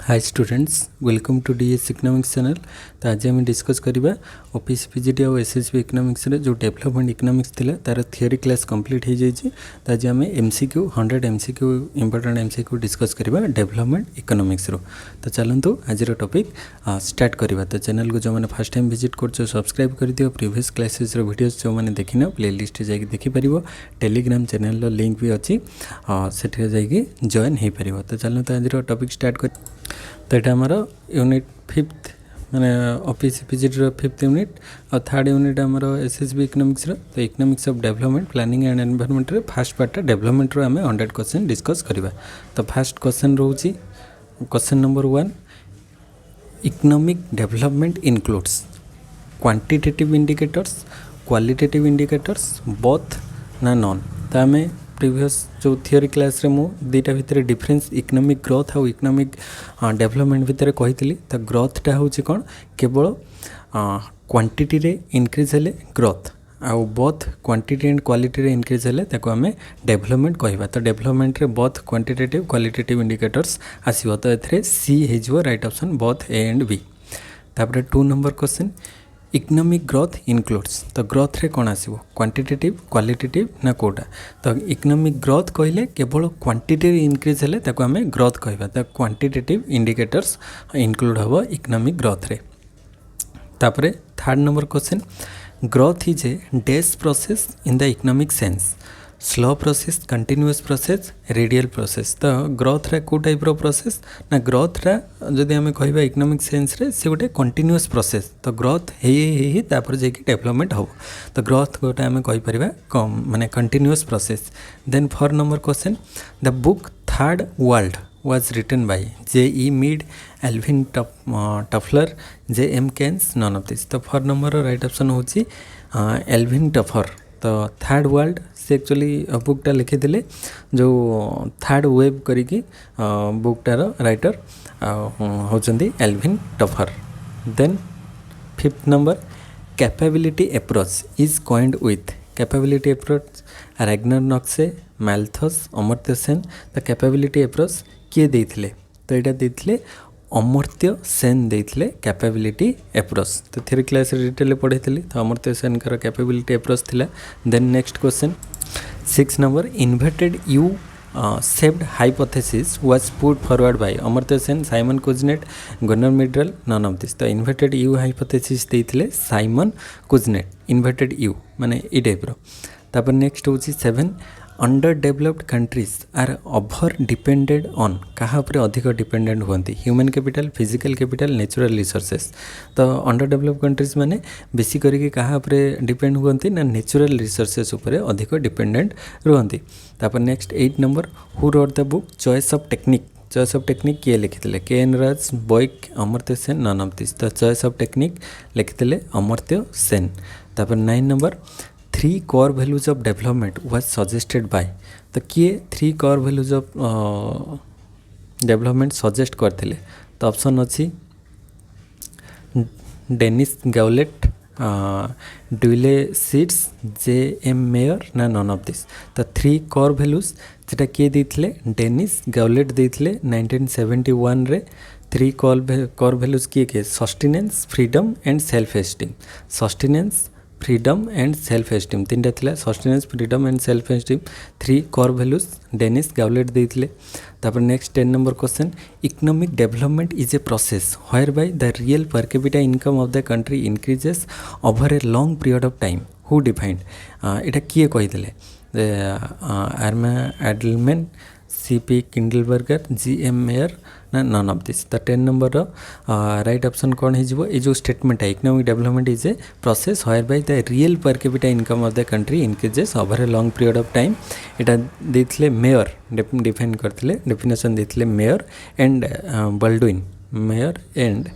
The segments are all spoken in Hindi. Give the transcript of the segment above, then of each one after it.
Hi students, welcome to DS economics channel. तो आज आम डिस्कस करवा ओपीसी पीजीटी और एसएसबी इकोनॉमिक्स जो डेवलपमेंट इकोनॉमिक्स थिला तार थियोरी क्लास कंप्लीट हो जाए। तो आज आम MCQ 100 MCQ important MCQ discuss करवा डेवलपमेंट इकोनॉमिक्स रो। तो चलतु आज टॉपिक स्टार्ट करवा। तो चैनल को जो मैंने फर्स्ट टाइम विजिट कर सब्सक्राइब कर दियो। प्रीवियस क्लासेस वीडियोस जो मैंने देखिन प्लेलिस्ट जाकि देखिपर। टेलीग्राम चैनल लिंक भी अच्छी से जाकि जॉइन हो पार। तो चलते आज टॉपिक स्टार्ट कर। तो यहाँ आमर यूनिट 5th माने ओपीसी पीजीटी 5th यूनिट और 3rd यूनिट आमर एसएसबी इकोनॉमिक्स। तो economics of development planning and environment रे फर्स्ट पार्ट डेवलपमेंट रो आमे 100 क्वेश्चन डिस्कस करबा। तो फर्स्ट क्वेश्चन रोची question number 1, economic development includes quantitative indicators, qualitative indicators, both ना नॉन। तो आमे प्रीवियस जो थियोरी क्लास रे मु दुईटा भितर डिफरेंस इकोनॉमिक ग्रोथ और इकोनॉमिक डेवलपमेंट भितर कही। तो ग्रोथटा हूँ कौन, केवल क्वांटिटी रे इंक्रीज हेले ग्रोथ आउ बोथ क्वांटिटी एंड क्वालिटी रे इंक्रीज हेले ताको आमे डेवलपमेंट कहबा। तो डेवलपमेंट रे बोथ क्वांटिटेटिव क्वालिटेटिव इंडिकेटर्स आसीबो। तो एथरे सी हेजिवो right option both A and B. तापर 2 number question, economic growth includes. तो ग्रोथ रे कौन आसीबो, क्वांटिटेटिव क्वालिटेटिव ना कोटा। तो इकोनॉमिक ग्रोथ कहले केवल क्वांटिटी इंक्रीज हेले ताको आमे ग्रोथ कहबा। तो क्वांटिटेटिव इंडिकेटर्स इंक्लूड हबो इकोनॉमिक ग्रोथ रे। तापरे 3rd number question, growth is a dash process in the economic sense, slow process, continuous process, radial process. तो ग्रोथ रे को टाइप रो प्रोसेस ना, ग्रोथ रा जदि आमे कहबा इकोनॉमिक सेंस रे से गोटे कंटिन्यूअस प्रोसेस। तो ग्रोथ हे तापर जेकी डेवलपमेंट हो। तो ग्रोथ गोटे आमे कहि परिबा कम माने continuous process. Then 4 number question, the book third world was written by J.E. Mead, Alvin Toffler, J.M. Keynes, none of this। तो 4 नंबर राइट ऑप्शन होची एल्विन टफर। तो थर्ड वर्ल्ड से एक्चुअली बुकटा लिखिले जो थर्ड वेब करिकी बुकटार राइटर होचंदी Alvin Toffler. Then 5th number, capability approach is coined with. Capability approach Ragnar Nurkse, Malthus, Amartya Sen. तो कैपेबिलिटी अप्रोच किए देथिले, तो यहाँ देथिले अमर्त्य सेन देथिले कैपेबिलिटी अप्रोच। तो थियोरी क्लास डिटेल पढ़ी। तो अमर्त्य सेन कर कैपेबिलिटी अप्रोच थिला। Then next question 6 number, inverted U shaped hypothesis was put forward by Amartya Sen, Simon Kuznets, Gunnar Myrdal, none of this. तो इन्वर्टेड यू हाइपोथेसिस देथिले साइमन कुजनेट, इन्वर्टेड यू माने ई टाइप रो। तापर नेक्स्ट होची 7, under developed countries are over depended on, कहा पर अधिक डिपेंडेंट होती, human capital, physical capital, natural resources. तो अंडर डेवलप्ड कंट्रीज माने बेसी करके कहा पर डिपेंड होती ना, नेचुरल रिसोर्सेस उपर अधिक डिपेंडेंट रुहंती। तापर next 8 number, who wrote the book choice of technique. Choice of technique किए लिखिते, के.एन. राज, बॉयक, Amartya Sen, none of this. तो चॉइस ऑफ टेक्निक लिखिते अमर्त्य सेन। तापर 9 number, 3 core values of development was suggested by. तो किए 3 core values of development suggest करथिले। तो ऑप्शन अच्छी Denis Goulet, Dudley Seers, J M. Meier ना, नन ऑफ दिस। तो 3 कोर वैल्यूज जेटा किए देथिले, डेनिस गाउलेट देथिले 1971 रे। 3 कोर वैल्यूज किए sustenance, freedom and self esteem. Sustenance, freedom and self esteem 3टा थिला, sustenance, freedom and self esteem 3 core values Denis Goulet देथिले। तापर next 10 number question, economic development is a process where by the real per capita income of the country increases over a long period of time, who defined. एटा किए कहिदेले, Irma Adelman, C P. Kindleberger, G M. Meier ना, नन ऑफ दिस। तो 10 नंबर राइट ऑप्शन कौन हो, ये जो स्टेटमेंट है economic development is a process where by the real per capita income of the country increases over a long period of time. एटा देथिले मेयर डिफाइन करथिले, डेफिनेशन देथिले Meier and Baldwin, Meier and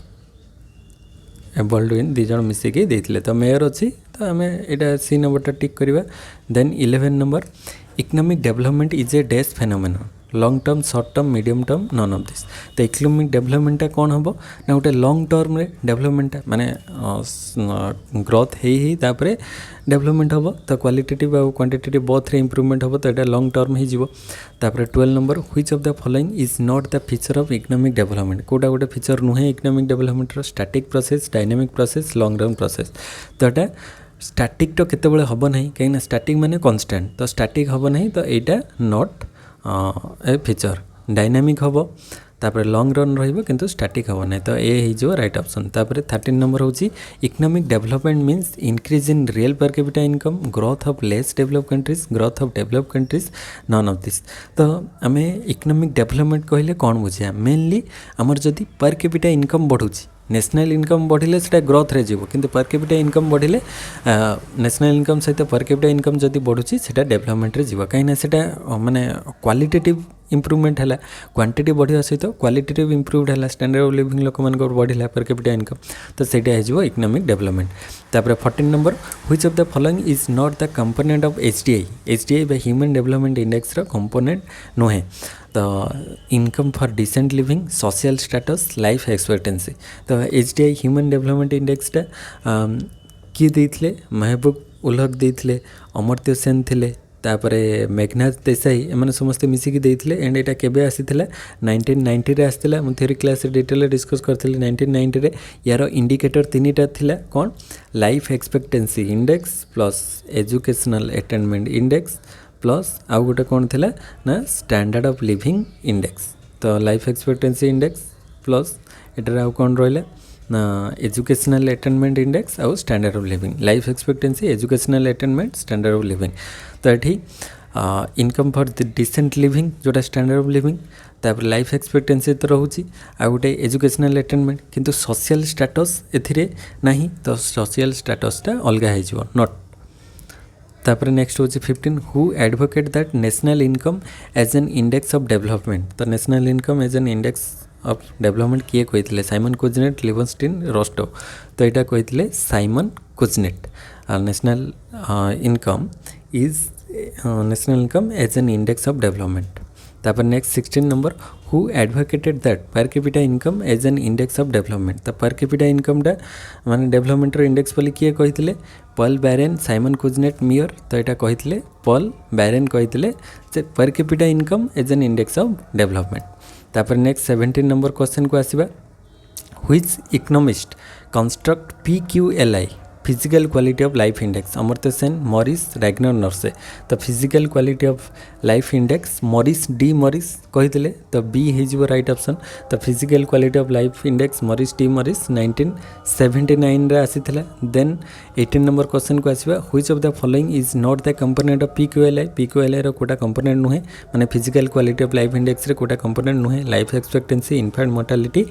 Baldwin 2 जन मिसिकी देथिले। तो मेयर अच्छी, तो आम यहाँ सी नंबरटा टिक करवा। Then 11 number, economic development is a dash phenomenon. Long term short term medium term none of this तो इकोनॉमिक डेवलपमेंटा कौन हम ना गोटे लॉन्ग टर्म रे डेवलपमेंटा माने ग्रोथ ही तापर डेवलपमेंट हम तो क्वालिटेटिव और क्वांटिटेटिव बोथ रे इंप्रूवमेंट हम तो ये लॉन्ग टर्म ही जीवो तापर 12 number which of the following is not the feature of economic development कोटा गोटे फीचर नुहे economic development static process dynamic process long run process तो ये स्टैटिक तो केतेबेले हम ना कहीं स्टैटिक माने कांस्टेंट तो स्टैटिक हम ना तो यहाँ नॉट ए फीचर डायनामिक हम तापर लॉन्ग रन रहिबो किंतु स्टैटिक हम ना तो ए हो राइट ऑप्शन तापर 13 नंबर होची economic development means increase in real per capita income growth of less develop countries growth of develop countries none of this तो आम इकोनॉमिक डेवलपमेंट कहले कौन बुझिया मेनली आमर जदि पर कैपिटा इनकम बढ़ुची नेशनल इनकम बढ़िले से ग्रोथ रे जीवो किंतु पर कैपिटा इनकम बढ़िले नेशनल इनकम सहित पर कैपिटा इनकम जदि बढ़ुची सेटा डेवलपमेंट रे जीवो कहीं ना सेटा माने क्वालिटेटिव इम्प्रूवमेंट है क्वांटिटी बढ़िया सहित क्वालिटेटिव इम्प्रूवड है स्टैंडर्ड ऑफ लिविंग लोक मान बढ़िला पर कैपिटा इनकम तो सेटा हो इकोनॉमिक डेवलपमेंट तापर 14 number which of the following is not the component of HDI by human development index रो कंपोनेंट नुहे तो income for decent living social status life expectancy तो एचडीआई ह्यूमन डेवलपमेंट इंडेक्सटा किए देइथिले महबूब उल हक देइथिले अमर्त्य सेन थिले तापरे मेघनाथ देसाई एमाने समस्ते मिसिकी देइथिले एंड एटा केबे आसीथिला 1990 रे आसीथिला मु थ्योरी क्लास रे डिटेल डिस्कस करथिले 1990 रे यार इंडिकेटर तीनटा थिला कोन life expectancy index plus educational attainment index plus आउ गोटे कौन थिला ना स्टैंडर्ड ऑफ लिविंग इंडेक्स तो लाइफ एक्सपेक्टेंसी इंडेक्स प्लस एटर आउ कौन रहिला ना एजुकेशनल अटेनमेंट इंडेक्स आउ standard of living life expectancy educational attainment standard of living तो ये इनकम फॉर डिसेंट लिविंग जोटा स्टैंडर्ड ऑफ लिविंग तापर लाइफ एक्सपेक्टेंसी तो रोचे आ गोटे एजुकेशनल अटेनमेंट किंतु सोशल स्टेटस एथिरे नहीं तो सोशल स्टेटसटा अलग हो नॉट तापर नेक्स्ट होची 15 who advocate that national income as an index of development तो national income as an index of development किए कही साइमन कुजनेट लिवनस्टीन रोस्टो तो यहाँ कही Simon Kuznets national income is national income as an index of development तापर next 16 number who advocated that per capita income as an index of development तो पर कैपिटा इनकमटा माने डेवलपमेंट इंडेक्स बोली किए कही Paul Baran Simon Kuznets Meier तो यहाँ कही पॉल बैरेन कही per capita income as an index of development तापर नेक्स्ट 17 नंबर क्वेश्चन को आसीबा which economist construct PQLI physical quality of life index Amartya Sen Morris Ragnar Nurkse तो physical quality of life index Morris D Morris कही तो बी हो राइट ऑप्शन तो physical quality of life index Morris D Morris 1979 रे आसीथिला देन 18 नंबर क्वेश्चन को आसीबा which of the following is not the component of PQLI रो कोटा कंपोनेंट नुहे माने physical quality of life index रे कोटा कंपोनेंट नुहे life expectancy infant mortality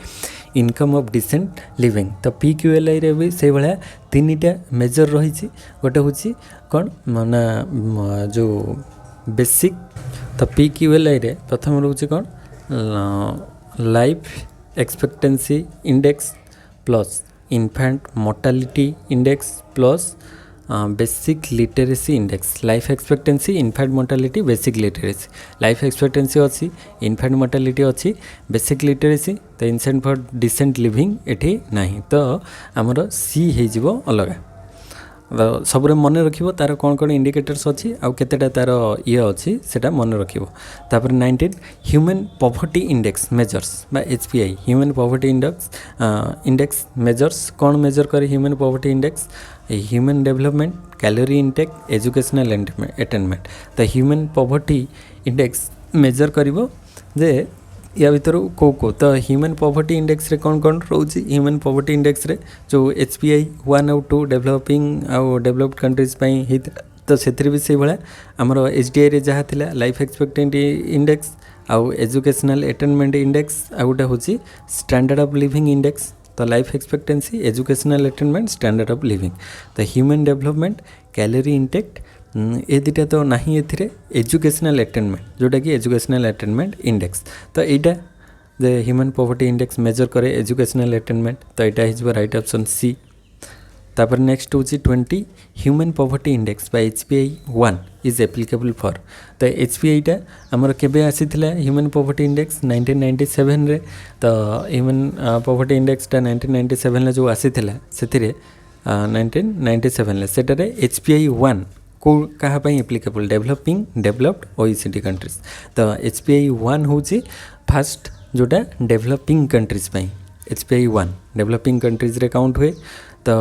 income of decent living तो PQLI रे भी से भाया तीनटा मेजर रही गोटे हूँ कौन माना जो बेसिक तो PQLI रे प्रथम रोचे कौन life expectancy index plus इनफैंट mortality index plus basic literacy index life expectancy infant mortality basic literacy life expectancy अच्छी इनफैंट मोर्टालिटी अच्छी बेसिक लिटरेसी तो इनसेंट फॉर डिसेंट लिविंग एठी नहीं तो आमर सी हो अलग सबरे मन रखिबो तार कौन कौन इंडिकेटर्स अच्छी आउ केतेटा तार ये अच्छी सेटा मन रखिबो तापर 19 ह्यूमन पॉवर्टी इंडेक्स मेजर्स बा HPI human poverty index measures कौन मेजर करे human poverty index human development calorie intake educational attainment तो ह्यूमन पॉवर्टी इंडेक्स मेजर करिवो जे या भर को तो ह्यूमन पॉवर्टी इंडेक्स रे कौन कौन रोचे ह्यूमन पॉवर्टी इंडेक्स रे जो HPI 1 और 2 डेवलपिंग आउ डेवलप्ड कंट्रीज पई तो से भी से भाया आमर HDI रे जहाँ थिला लाइफ एक्सपेक्टेंसी इंडेक्स आउ एजुकेशनल अटेनमेंट इंडेक्स आउ गोटे हूँ स्टैंडर्ड ऑफ लिविंग इंडेक्स तो life expectancy educational attainment standard of living तो ह्यूमन डेवलपमेंट कैलोरी इंटेक्ट ए दुटा तो नहीं ए एजुकेशनल अटेनमेंट जोटा कि एजुकेशनल अटेनमेंट इंडेक्स तो यहाँ ह्यूमन पॉवर्टी इंडेक्स मेजर करे एजुकेशनल अटेनमेंट तो यहाँ हो राइट ऑप्शन सी तापर नेक्स्ट हूँ 20 ह्यूमन पॉवर्टी इंडेक्स बा HPI 1 इज एप्लिकेबल फॉर। तो HPI आमर केबे आसीथिला ह्यूमन पॉवर्टी इंडेक्स 1997 रे। तो ह्यूमन पॉवर्टी इंडेक्स 1997 जो आसीथिला सेथिरे 1997 ले सेटारे HPI 1 को कहा पाई applicable developing developed OECD countries. तो HPI 1 हूँ फास्ट जोटा डेवलपिंग कंट्रीज पाई HPI 1 डेवलपिंग कंट्रीज रे काउंट हुए। तो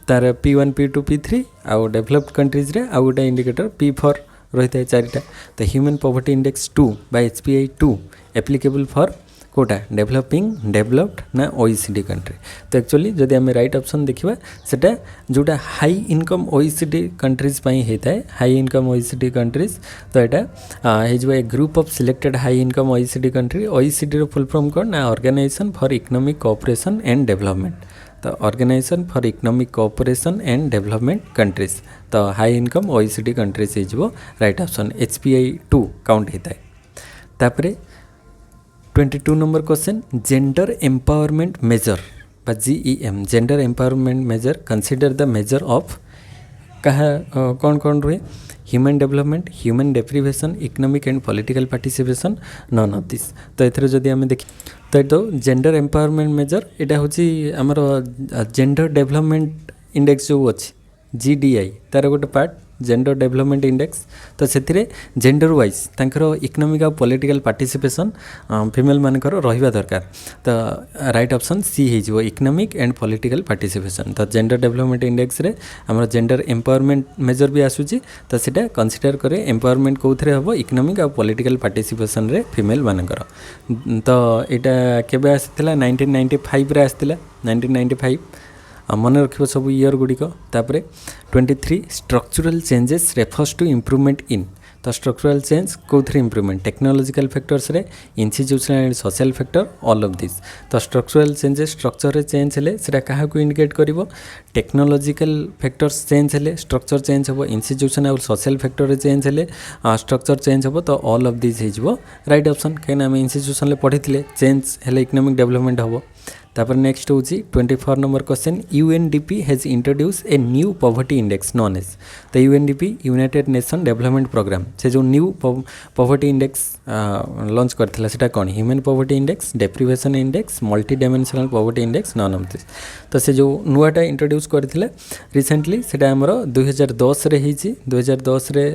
तार P1 P2 P3 आउ डेवलप्ड कंट्रीज रे आउ गोटे इंडिकेटर P4 रही है चारिटा। तो human poverty index 2 by HPI 2 applicable for कोटा डेवलपिंग डेवलप्ड ना OECD कंट्री। तो एक्चुअली जदि आम राइट ऑप्शन देखा सेटा जोटा हाई इनकम OECD कंट्रीज पाई होता है हाई इनकम OECD कंट्रीज। तो यहाँ हो a group of selected high income OECD country. OECD रो फुल फॉर्म कौन ना organisation for economic cooperation and development. तो organisation for economic cooperation and development countries. तो हाई इनकम OECD कंट्रीज हो राइट ऑप्शन HPI 2 काउंट होता है। तापरे 22 number question gender empowerment measure बा GEM gender empowerment measure consider the measure of कहा कौन कौन रुए human development human deprivation economic and political participation none of this. तो एथरे जदि आम देखि तो जेंडर एम्पावरमेंट मेजर यहाँ हूँ आमर जेंडर डेवलपमेंट इंडेक्स जो अच्छी GDI तार गोटे पार्ट जेंडर डेवलपमेंट इंडेक्स। तो से जेंडर वाइज तांकर इकोनॉमिक और पॉलिटिकल पार्टिसिपेशन फीमेल मानकर रहिबा दरकार। तो राइट ऑप्शन सी हो इकोनॉमिक एंड पॉलिटिकल पार्टिसिपेशन। तो जेंडर डेवलपमेंट इंडेक्स रे हमर जेंडर एम्पावरमेंट मेजर भी आसूची। तो सेटा कंसीडर करे एम्पावरमेंट कोथरे हबो इकोनॉमिक और पॉलिटिकल पार्टिसिपेशन रे फीमेल मानकर। तो यहाँ केबे आसीथिला 1995 रे आसीथिला 1995 मन रख सब ईयर गुड़िक। तापर 23 structural changes refers to improvement in. तो स्ट्रक्चरल चेंज कौन इम्प्रूवमेंट टेक्नोलॉजिकल फैक्टर्स रे institutional and social factor all of this. तो स्ट्रक्चरल चेंजेस स्ट्रक्चर रे चेंज हेले सेटा काहा को इंडिकेट करिवो टेक्नोलॉजिकल फैक्टर्स चेंज हेले स्ट्रक्चर चेंज हो इंस्टीट्यूशन और सोशल फैक्टर रे चेंज हेले स्ट्रक्चर चेंज हो। तो ऑल ऑफ दिस हो राइट ऑप्शन कहीं आम इंस्टीट्यूशन पढ़ी चेंज हेले इकोनॉमिक डेवलपमेंट हम। तापर नेक्स्ट हूँ 24 number question UNDP has introduce a new poverty index known as. तो UNDP United Nation Development Programme से जो न्यू पॉवर्टी इंडेक्स लॉन्च करथिला सेटा कौन human poverty index deprivation index multi dimensional poverty index none of this. तो से जो नुआटा इंट्रोड्यूस करथिला रिसेंटली सेटा हमर 2010 रे हिची 2010 रे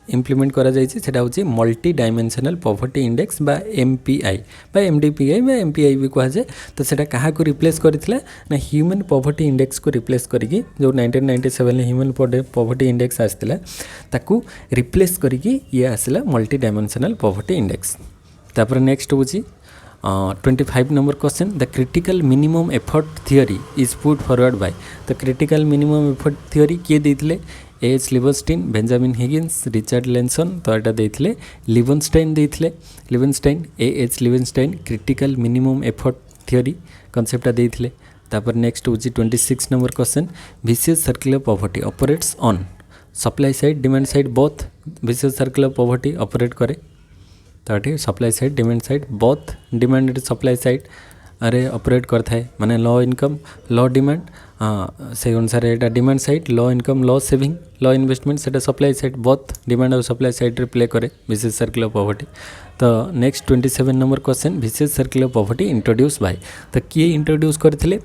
इम्प्लीमेंट करा जायछि। सेटा होछि मल्टी डायमेंशनल पॉवर्टी इंडेक्स बा MPI बा MDPI बा MPI भी कहा जाए। तो सेटा कहा को रिप्लेस करथिला ना ह्यूमन पॉवर्टी इंडेक्स को रिप्लेस करिकी जो 1997 ह्यूमन पॉवर्टी इंडेक्स आसथिला ताकू रिप्लेस करिकी ये आसला मल्टी डायमेंशनल पॉवर्टी इंडेक्स। तापर नेक्स्ट होछि 25 number question the critical minimum effort theory is put forward by. तो क्रिटिकल मिनिमम एफर्ट थियोरी किए देथिले A.H. Leibenstein Benjamin Higgins Richard Nelson. तो यहाँ देथिले लिवनस्टाइन देथिले Leibenstein A.H. Leibenstein critical minimum effort theory concept देथिले। तापर नेक्स्ट होछि 26 number question vicious circular poverty operates on supply side demand side both. Vicious circular poverty operate करे तो ये supply side demand side both demand supply side अरे ऑपरेट करता है माने लो इनकम लो डिमांड से अनुसार यहाँ demand side low income low saving low investment से सप्लाई साइड बोथ डिमांड और सप्लाई साइड रे प्ले करे विशेष सर्कुलर पॉवर्टी। तो next 27 number question vicious circular poverty introduce by. तो किए इंट्रोड्यूस करथिले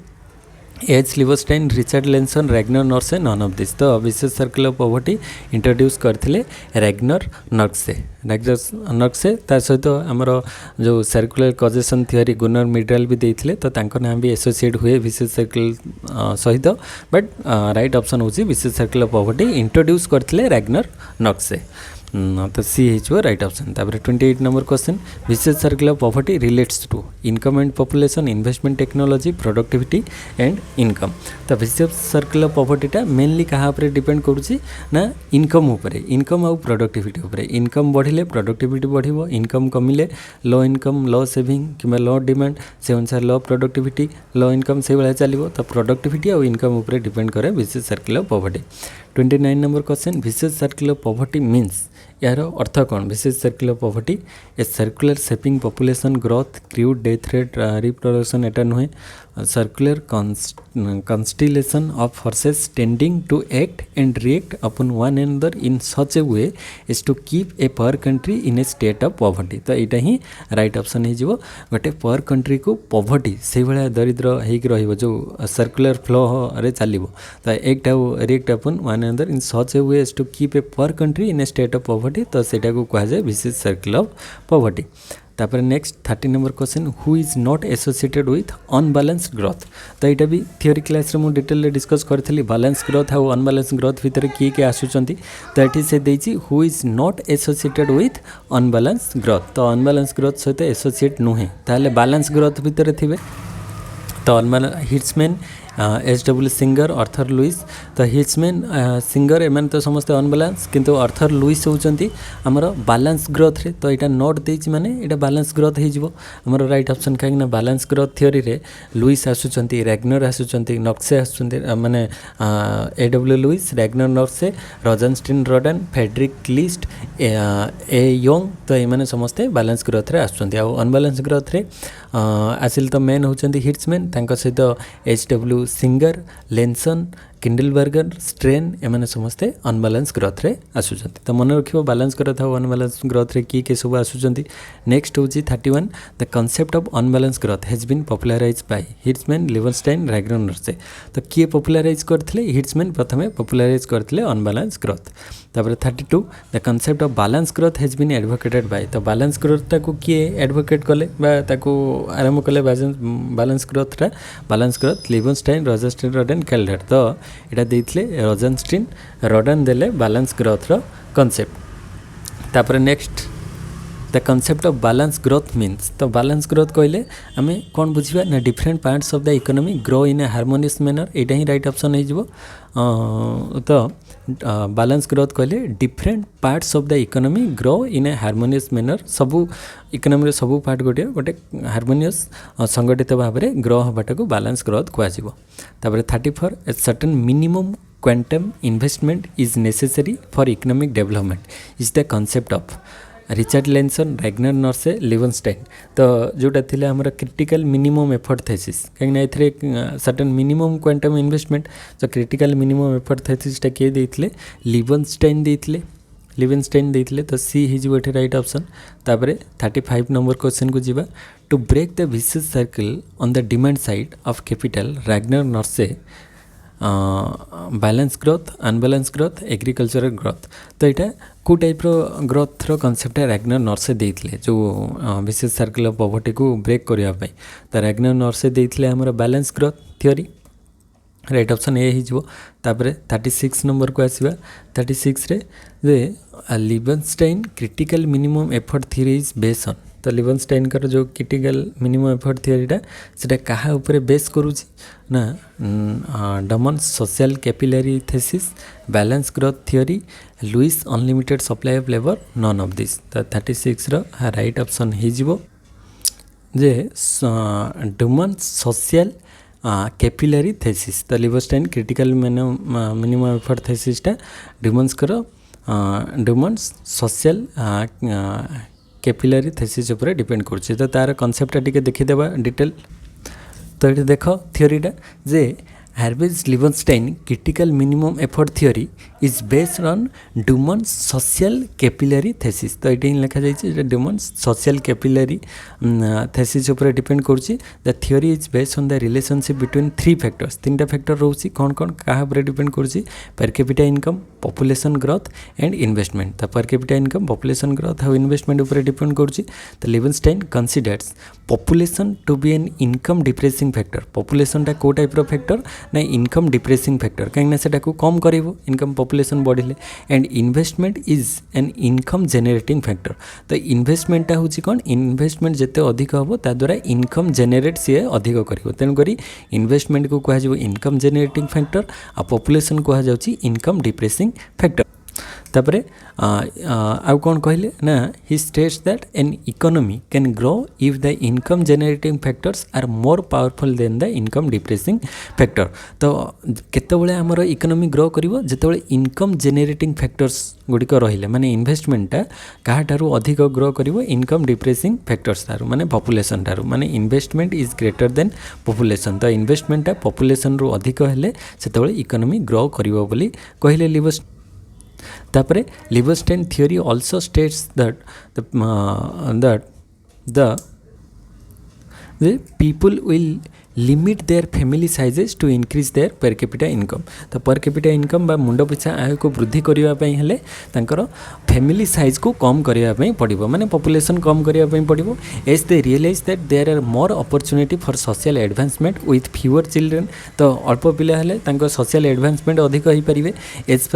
A.H. Leibenstein Richard Nelson Ragnar Nurkse none of this. तो विशेष सर्कुलर पॉवर्टी इंट्रोड्यूस करथिले रैग्नर नॉर्से ता सहित आमर जो सर्कुलर कजेशन थियोरी गुनर मिड्राल भी देथिले। तो तांको नाम भी एसोसिएट हुए विशेष सर्कुलर सहित बट राइट ऑप्शन होची विशेष सर्कुलर पॉवर्टी इंट्रोड्यूस करथिले रैग्नर नॉर्से। तो सी हो राइट ऑप्शन। तापर 28 number question vicious circular poverty relates to income and population investment technology productivity and income. तो विशेष सर्कुलर पॉवर्टीटा मेनली कहाँ पर डिपेंड करुच्ची ना इनकम उपरे इनकम आउ प्रोडक्टिविटी उपरे। इनकम बढ़िले प्रोडक्टिविटी बढ़िबो इनकम कमिले लो इनकम लो सेविंग कि लो डिमांड से अनुसार लो प्रोडक्टिविटी लो इनकम से भाया चलो। तो प्रोडक्टिविटी और इनकम उपरे डिपेंड करे vicious circular poverty. 29 number question vicious circular poverty means यार अर्थ कौन vicious circular poverty a circular shaping population growth crude death rate reproduction एटा नुहे circular constellation of forces tending to act and react upon one another in such a way as to keep a per country in a state of poverty। तो यहाँ ही राइट ऑप्शन हो गोटे पर कंट्री को पॉवर्टी से भाया दरिद्र हो जो सर्कुलर फ्लो रे चलो तो act react upon one another in such a way to keep a poor country in a state of poverty तो सेटा को कहुए विशेष सर्कल ऑफ पॉवर्टी। तापर next 30 number question who is not associated with unbalance growth. तो यहाँ भी थियोरी क्लास रे डिटेल डिस्कस करी बालांस ग्रोथ आउ अनबालांस ग्रोथ भितर किए किए आसुचंती तो ये से देछि who is not associated with unbalance growth. तो अनबालांस ग्रोथ सहित एसोसिएट नुहे ताले बालांस ग्रोथ भितर थिबे तो अनबालांस हिट्समैन एच.डब्ल्यू. सिंगर अर्थर लुइस तो हिट्समैन सिंगर एम तो समस्ते अनबालांस किंतु अर्थर लुइस होउचंती हमर बालांस ग्रोथ रे तो यहाँ नोट देछि माने एटा बालांस ग्रोथ हो हमर राइट ऑप्शन कहीं बालांस ग्रोथ थियोरी रे लुइस आसुचंती रैग्नर आसुचंती नक्से आसुचंती माने A W. Lewis Ragnar Nurkse Rosenstein Rodan Friedrich List A Young तो ये समस्ते बालांस ग्रोथ रे आसुचंती आ अनबालांस ग्रोथ रे आसिल तो मेन होउचंती हिट्समैन तांको सहित एच.डब्ल्यू. सिंगर लेंसन किंडलबर्गर स्ट्रेन एमाने समस्ते अनबालांस ग्रोथ रे आसुचंती। तो मन रखिबो बालांस ग्रोथ और अनबालांस ग्रोथ रे की सब आसुचंती। नेक्स्ट होची 31 the concept of unbalance growth has been popularised by Hirschman Leibenstein Ragnar Nurkse. तो किए पॉपुलराइज करथिले हिट्समैन प्रथमे पॉपुलराइज करथिले अनबालांस ग्रोथ। तापर 32 the concept of balance growth has been advocated by. तो बैलेंस ग्रोथ ताको किए एडवोकेट कले बा ताको आरंभ कले बैलेंस ग्रोथ लिवनस्टाइन रोजनस्टीन रोडन केल्डर। तो यहाँ देते रोजनस्टीन रोडन देले बैलेंस ग्रोथ रो कॉन्सेप्ट। तापर next the concept of balance growth means. तो बैलेंस ग्रोथ कहले आम कौन बुझा ना different parts of the economy grow in A harmonious manner यहाँ ही राइट ऑप्शन हो। तो बैलेंस ग्रोथ कहले different parts of the economy grow in A harmonious manner सबू इकोनॉमी सबू पार्ट गोटे गोटे हार्मोनियस संगठित भाव में ग्रो हबाटा को balance growth कहुए। 34 A certain minimum quantum investment is necessary for economic development is the concept of Richard Nelson Ragnar Nurkse Leibenstein. तो जोटा थिले हमर क्रिटिकल मिनिमम एफर्ट थेसिस कहीं एथरे सर्टेन मिनिमम क्वांटम इन्वेस्टमेंट जो क्रिटिकल मिनिमम एफर्ट थेसिसटा किए देइथिले लिवनस्टाइन देइथिले तो सी हिजो राइट ऑप्शन। तापर 35 नंबर क्वेश्चन को जीवा to break the vicious circle on the demand side of capital Ragnar Nurkse balance growth unbalance growth agricultural growth. तो यहाँ को टाइप ग्रोथ रो कॉन्सेप्ट रैग्नर नर्से देइथिले जो विशेष सर्कल ऑफ पॉवर्टी को ब्रेक करने। तो रैग्नर नर्से देइथिले हमर balance growth theory right option A हो। तापर 36 नंबर को आसवा 36 रे Leibenstein critical minimum effort theory is based on. तो लिवनस्टाइन कर जो क्रिटिकल मिनिमम एफर्ट थ्योरीटा सेटा कहा ऊपर बेस करूची ना Dumont's social capillary thesis balance growth theory Lewis unlimited supply of labour none of this. तो 36 रो राइट ऑप्शन हो जे डमन्स सोशल कैपिलरी थेसिस। तो लिवनस्टाइन क्रिटिकल मिनिमम एफर्ट थेसिसटा डमन्स सोशल कैपिलरी थेसिस उपर डिपेंड कर। तो तार कॉन्सेप्ट टिके देखीदेवा डिटेल। तो ये देख थ्योरीटा जे Harvey's Leibenstein critical minimum effort theory is based on Dumont's social capillary thesis. तो ये लिखा जाए डुमन्स सोशल कैपिलरी थेसिस उपर डिपेंड कर। The theory is based on the relationship between 3 factors 3टा फैक्टर रोचे कौन कौन क्या डिपेंड कर per capita income population growth and investment. तो per capita income population growth और इन्वेस्टमेंट उपर डिपेंड कर। तो Leibenstein considers population to be an income depressing factor. पॉपुलेशनटा को टाइप रो फैक्टर ना इनकम डिप्रेसिंग फैक्टर कहीं से कम कर इनकम पॉपुलेशन बढ़िले and investment is an income generating factor. तो इन्वेस्टमेंटा हूँ कौन इन्वेस्टमेंट जिते अधिक हम द्वारा इनकम जेनेरेट सी अधिक कर तेणुक इन्वेस्टमेंट को कहुए इनकम जेनेरेटिंग फैक्टर आ पॉपुलेशन कहुँ इनकम डिप्रेसिंग फैक्टर। तापरे आउ कौन कहले ना he states that an economy can grow if the income generating factors are more powerful than the income depressing factor. तो केतबेले आमर इकोनॉमी ग्रो करिवो जेतबेले इनकम जनरेटिंग फैक्टर्स गुड़िक रहिले माने इन्वेस्टमेंटा काहाठारु अधिक ग्रो करिवो इनकम डिप्रेसिंग फैक्टर्स थारु माने पॉपुलेशन थारु माने investment is greater than population. तो इन्वेस्टमेंटा पॉपुलेशन रु अधिक हेले सेतबेले इकोनॉमी ग्रो करिवो बोली कहले लिबस। तापरे Leibenstein theory also states that the people will limit their family sizes to increase their per capita income। तो per capita income बा मुंड पिछा आय को वृद्धि करिवा पई हेले तांकर फैमिली साइज को कम करिवा पई पड़िबो माने पॉपुलेशन कम करिवा पई पड़िबो। As they realise that there are more opportunity for social advancement with fewer children. तो अल्प पिला हेले तांकर सोशल एडवांसमेंट अधिक होई परिबे। As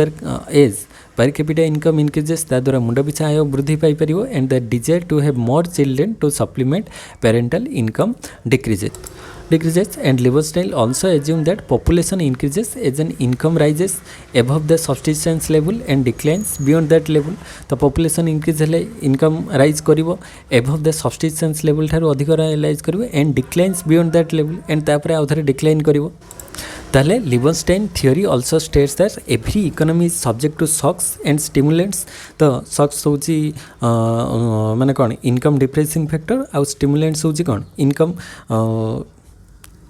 per capita income increases ता द्वारा मुंड पिछा आय वृद्धि पाई परिबो and the desire to have more children to supplement parental income decreases and Lieberstein also assumed that population increases as an income rises above the subsistence level and declines beyond that level। तो population increase हेले income rise करिवो above the subsistence level Tharu अधिक rise करिवो and declines beyond that level and तापरे आउथरे decline करिवो। ताले Leibenstein theory also states that every economy is subject to shocks and stimulants. तो शॉक्स होची माने कौन इनकम डिप्रेसिंग फैक्टर आउ स्टिमुलेंट्स होची कौन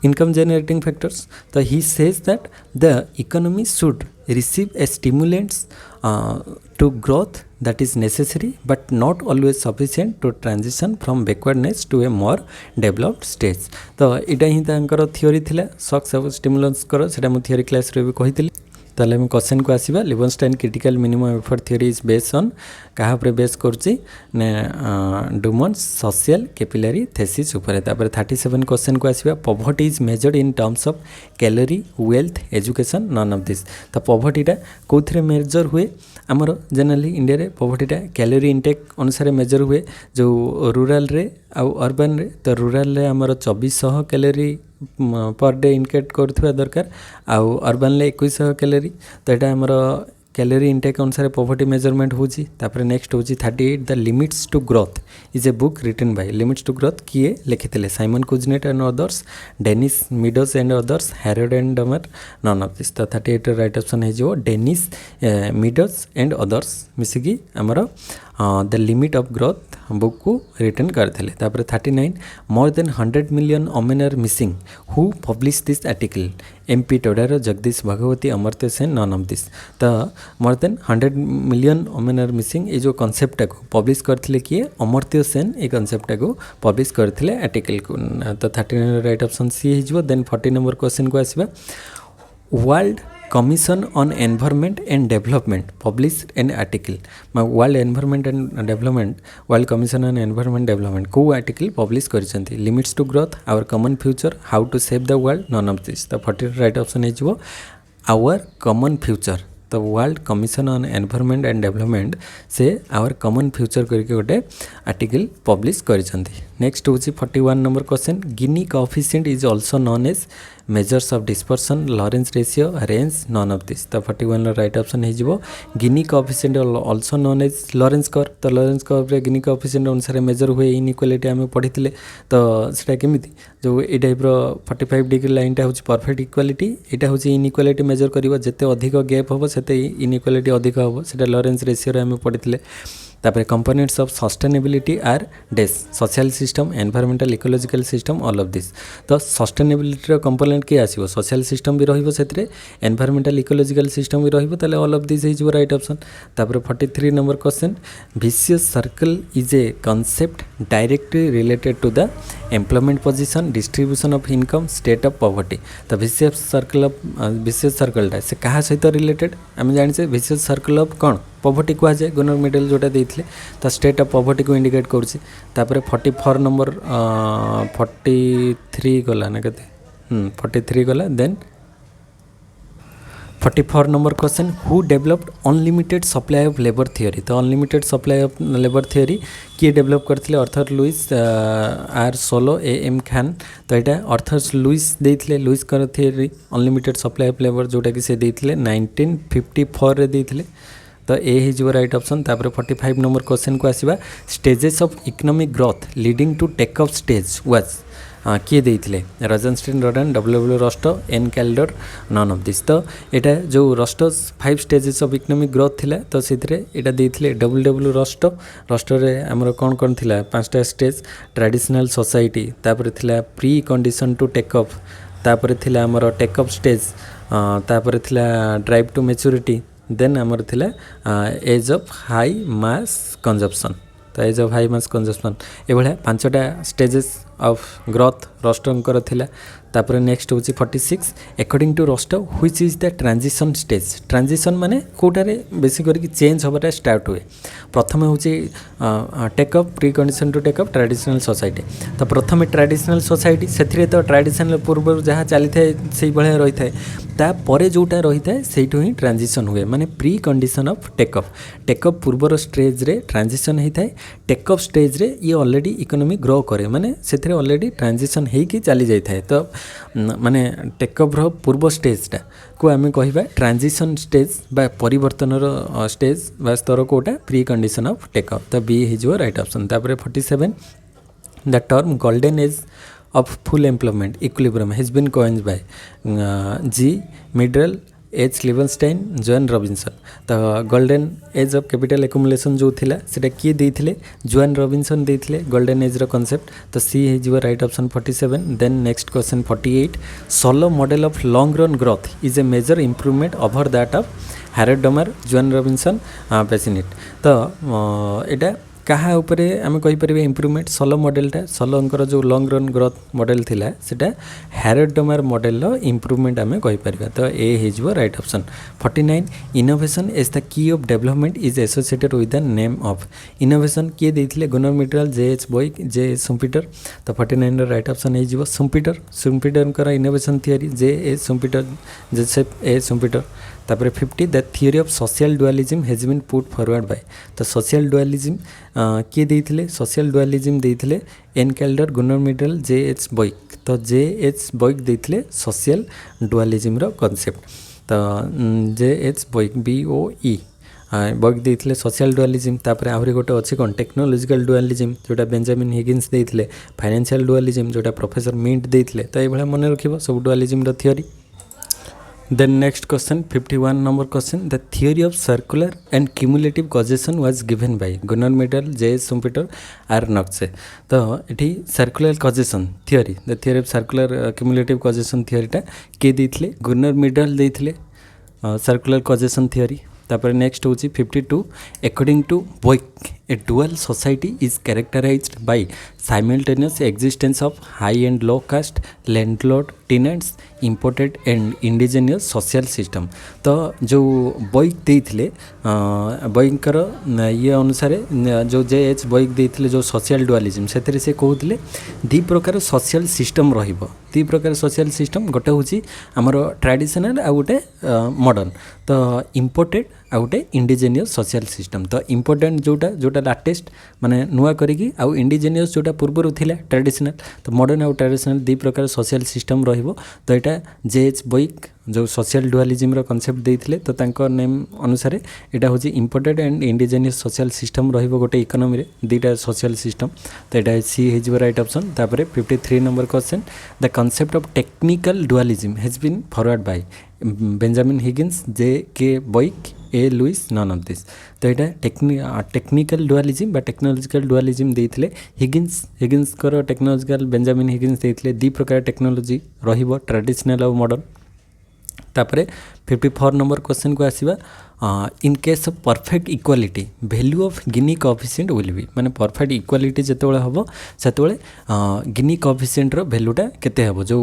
इनकम जनरेटिंग फैक्टर्स। तो he says that the economy should receive a stimulants to growth that is necessary but not always sufficient to transition from backwardness to a more developed stage। तो इटा ही तांकर थियोरी थिला शॉक्स और स्टिमुलेंट्स करो सेटा मु थियोरी क्लास रे भी कहितली। ताले हम क्वेश्चन को आसीबा Leibenstein critical minimum effort theory is based on कहा पर बेस करछि ने डुमन्स सोशल कैपिलरी थेसिस ऊपर। तापर 37 क्वेश्चन को आसीबा poverty is measured in terms of calorie wealth education none of this. तो पॉवर्टीटा कोथरे मेजर हुए आमर जनरली इंडिया रे पॉवर्टीटा कैलोरी इनटेक अनुसार मेजर हुए जो रूरल रे आउ अर्बन रे। तो रूरल रे आमर 2400 कैलोरी पर डे इनकेट करथिबा दरकार आउ अर्बन ले 2100 कैलोरी। तो एटा आमर कैलोरी इनटेक अनुसार पॉवर्टी मेजरमेंट होची। तापर नेक्स्ट होची 38 the limits to growth is a book written by limits to growth किए लिखिथिले Simon Kuznets and others Dennis Meadows and others Harrod and Domar none of this. तो 38 राइट ऑप्शन है जो डेनिस मिडोस एंड अदर्स मिसिकी आमर the limit of growth book को रिटर्न करते। तापर 39 more than 100 million women are missing who publish this article MP Todaro Jagdish Bhagwati Amartya Sen none of this. तो more than 100 million women are missing ये जो कॉन्सेप्ट को पब्लिश करथिले किए अमर्त्य सेन ये कॉन्सेप्ट को पब्लिश करथिले आर्टिकल को। तो 39 राइट ऑप्शन सी हिजबो। देन 40 नंबर क्वेश्चन को आसीबा world commission on environment and development publish an article world environment and development world commission on environment development को आर्टिकल पब्लिश करछंती limits to growth our common future how to save the world none of this. तो 40 राइट ऑप्शन है आवर कॉमन फ्यूचर। तो world commission on environment and development से आवर कॉमन फ्यूचर करके गोटे आर्टिकल पब्लिश करछंती। नेक्स्ट होची 41 number question Gini coefficient is also known as measures of dispersion Lorenz ratio range none of this. तो 41 राइट ऑप्शन है Gini coefficient also known as Lorenz curve. तो लॉरेंस कर्व रे गिनी कोएफिशिएंट अनुसार मेजर हुए इनइक्वालिटी आम पढ़ी। तो सेटा केमिति जो ए टाइप रो 45 डिग्री लाइनटा होची परफेक्ट इक्वालिटी एटा होची इनइक्वालिटी मेजर करिवो जेते अधिक गैप होबो सेते इनइक्वालिटी अधिक होबो सेटा लॉरेंस रेशियो रे आम पढ़ी। तापर components of sustainability are these social system environmental ecological system all of this. तो सस्टेनेबिलिटी कंपोनेंट किए आसीबो सोशल सिस्टम भी रहिबो सेतरे एनवायरमेंटल इकोलॉजिकल सिस्टम भी रहिबो ताले all of this is right option. तापर 43 number question vicious circle is a concept directly related to the employment position distribution of income state of poverty. तो विशियस सर्कलटा से कहा सहित रिलेटेड आम जाने विशियस सर्कल ऑफ कौन पॉवर्टी कह जाए गुनर मिडल जोटा देते। तो स्टेट ऑफ पॉवर्टी को इंडिकेट करुच्ची। 44 नंबर 43 गला ना कहते 43 गला। Then 44 number question who developed unlimited supply of labour theory. तो unlimited supply of labour theory किए डेवलप करते Arthur Lewis R Solow A M Khan. तो यहाँ अर्थर लुइस देते Lewis theory unlimited supply of labour जोटा कि से देते 1954 रे देते तो ए हो राइट ऑप्शन। तापर 45 नंबर क्वेश्चन को आसवा stages of economic growth leading to take off stage was किए देते Rosenstein Rodan W Rostow N Kaldor none of this. तो यहाँ जो Rostow 5 stages of economic growth थिला तो से देते डब्ल्यू रस्टर आमर कौन कौन थिला 5टा स्टेज ट्रेडिशनल सोसाइटी तापर थिला precondition to take off तापर थिला आमर टेक ऑफ स्टेज तापर थिला ड्राइव टू मैच्योरिटी देन आमर थिला age of high mass consumption. तो age of high mass consumption ये 5टा स्टेजेस ऑफ ग्रोथ रस्टर थिला। तापर नेक्स्ट हूँ 46 according to Rostow which is the transition stage. Transition माने कोटारे बेसी करके चेंज होबाटा स्टार्ट हुए। प्रथम हूँ take up precondition to take up traditional society. तो प्रथम ट्रेडिशनल सोसाइटी से तो ट्रेडिशनल पूर्व जहाँ चली थाए से भाया रही थाए तापर जोटा रही थाए से ही ट्रांजिशन हुए माने pre condition of takeoff. Takeoff पूर्वर स्टेज रे ट्रांजिशन होता है टेकअप स्टेज रे ये ऑलरेडी इकोनॉमी ग्रो करे माने से ऑलरेडी ट्रांजिशन होगी चली जाए। तो माने टेकअप पूर्व स्टेजटा को आम कह ट्रांजिशन स्टेज बा परिवर्तन स्टेज बा स्तर कोटा प्री कंडीशन ऑफ टेकअप। तो बी हो राइट ऑप्शन। तापर 47 the term golden age of full employment equilibrium has been coined by G Myrdal H Leibenstein Joan Robinson. तो golden age of capital accumulation जो थिला सेटा किए देथिले जोन रॉबिन्सन देथिले गोल्डन एज रो कांसेप्ट। तो सी है right option 47। Then next question 48 Solow model of long run growth is A major improvement over that of Harrod Domar Joan Robinson Pasinetti. तो एटा कहा उपरे आम कहीपर इम्प्रूवमेंट सोलो मॉडलटा सोलोंकर जो लॉन्ग रन ग्रोथ मॉडल थिला सेटा हैरोल्ड डमर मॉडल इम्प्रूवमेंट आम कहीपर। तो ए हो right option. 49 innovation as the key of development is associated with the name of. Innovation किए देते गुनर मिटराल जे.एच. बॉयक जे सुम्पिटर। तो 49 राइट ऑप्शन हो Schumpeter. Schumpeter innovation theory J H. Schumpeter Joseph A Schumpeter. तापर 50 the theory of social dualism has been put forward by. तो सोशल डुअलिज्म किए देते सोशल डुअलिज्म देते N Kaldor Gunnar Myrdal J H. Boeke. तो जे.एच. बॉयक देते सोशल डुअलिज्म रो कांसेप्ट। तो जे.एच. बॉयक BOE बॉयक देते सोशल डुअलिज्म। तापर आहरी गोटे अच्छे कौन टेक्नोलॉजिकल डुअलिज्म जोटा बेंजामिन हिगिन्स देते फाइनेंशियल डुअलिज्म जोटा प्रोफेसर मिंट देते। तो ये मन रखिब सब dualism row theory. Then next question 51 number question the theory of circular and cumulative causation was given by Gunnar Myrdal, J.S. Schumpeter, R. Knox। तो ये circular causation theory the theory of circular cumulative causation थियोरीटा किए देते गुनर मिडल देते सर्कुलर कॉजेशन थियोरी। तापर नेक्स्ट हूँ 52 according to Boeke a dual society is characterised by simultaneous existence of high and low caste landlord tenants imported and indigenous social system. तो जो बॉयक देते बॉयकर ये अनुसार जो जे.एच. बॉयक देते जो सोशल डुअलिज्म से कहते दी प्रकार सोशल सिस्टम रहिबो। दी प्रकार सोशल सिस्टम गोटे हूँ आमर ट्रेडिशनल आ गोटे मॉडर्न। तो इम्पोर्टेड आ गोटे इंडिजिनियस सोशल सिस्टम। तो इम्पोर्टेंट जोटा जोटा लाटेस्ट माने नुआ करिकी आउ इंडिजिनियस जोटा पूर्व थिला ट्रेडिशनल। तो मॉडर्न आउ ट्रेडिशनल दी प्रकार सोशल सिस्टम रहिबो। तो यहाँ जे.एच. बॉयक जो सोशल डुअलिज्म रो कांसेप्ट देते तो तांको नेम अनुसार यहाँ हूँ imported and indigenous social system रहिबो गोटे इकोनॉमी रे दीटा सोशल सिस्टम। तो यहाँ सी हो राइट ऑप्शन। तापर 53 number question the concept of technical dualism has been forward by Benjamin Higgins, J.K. Boeke, A Lewis none of this. तो यहाँ टेक्निकल डुअलिज्म टेक्नोलॉजिकल डुअलिज्म देते हिगिन्स टेक्नोलॉजिकल बेंजामिन हिगिन्स देते दी प्रकार टेक्नोलॉजी रहिबो ट्रेडिशनल और मॉडर्न। तापर 54 नंबर क्वेश्चन को आसवा in case of perfect equality value of Gini coefficient will be माने परफेक्ट इक्वालिटी जिते हम से गिनी कोएफिशिएंट रो वैल्यूटा केते हबो जो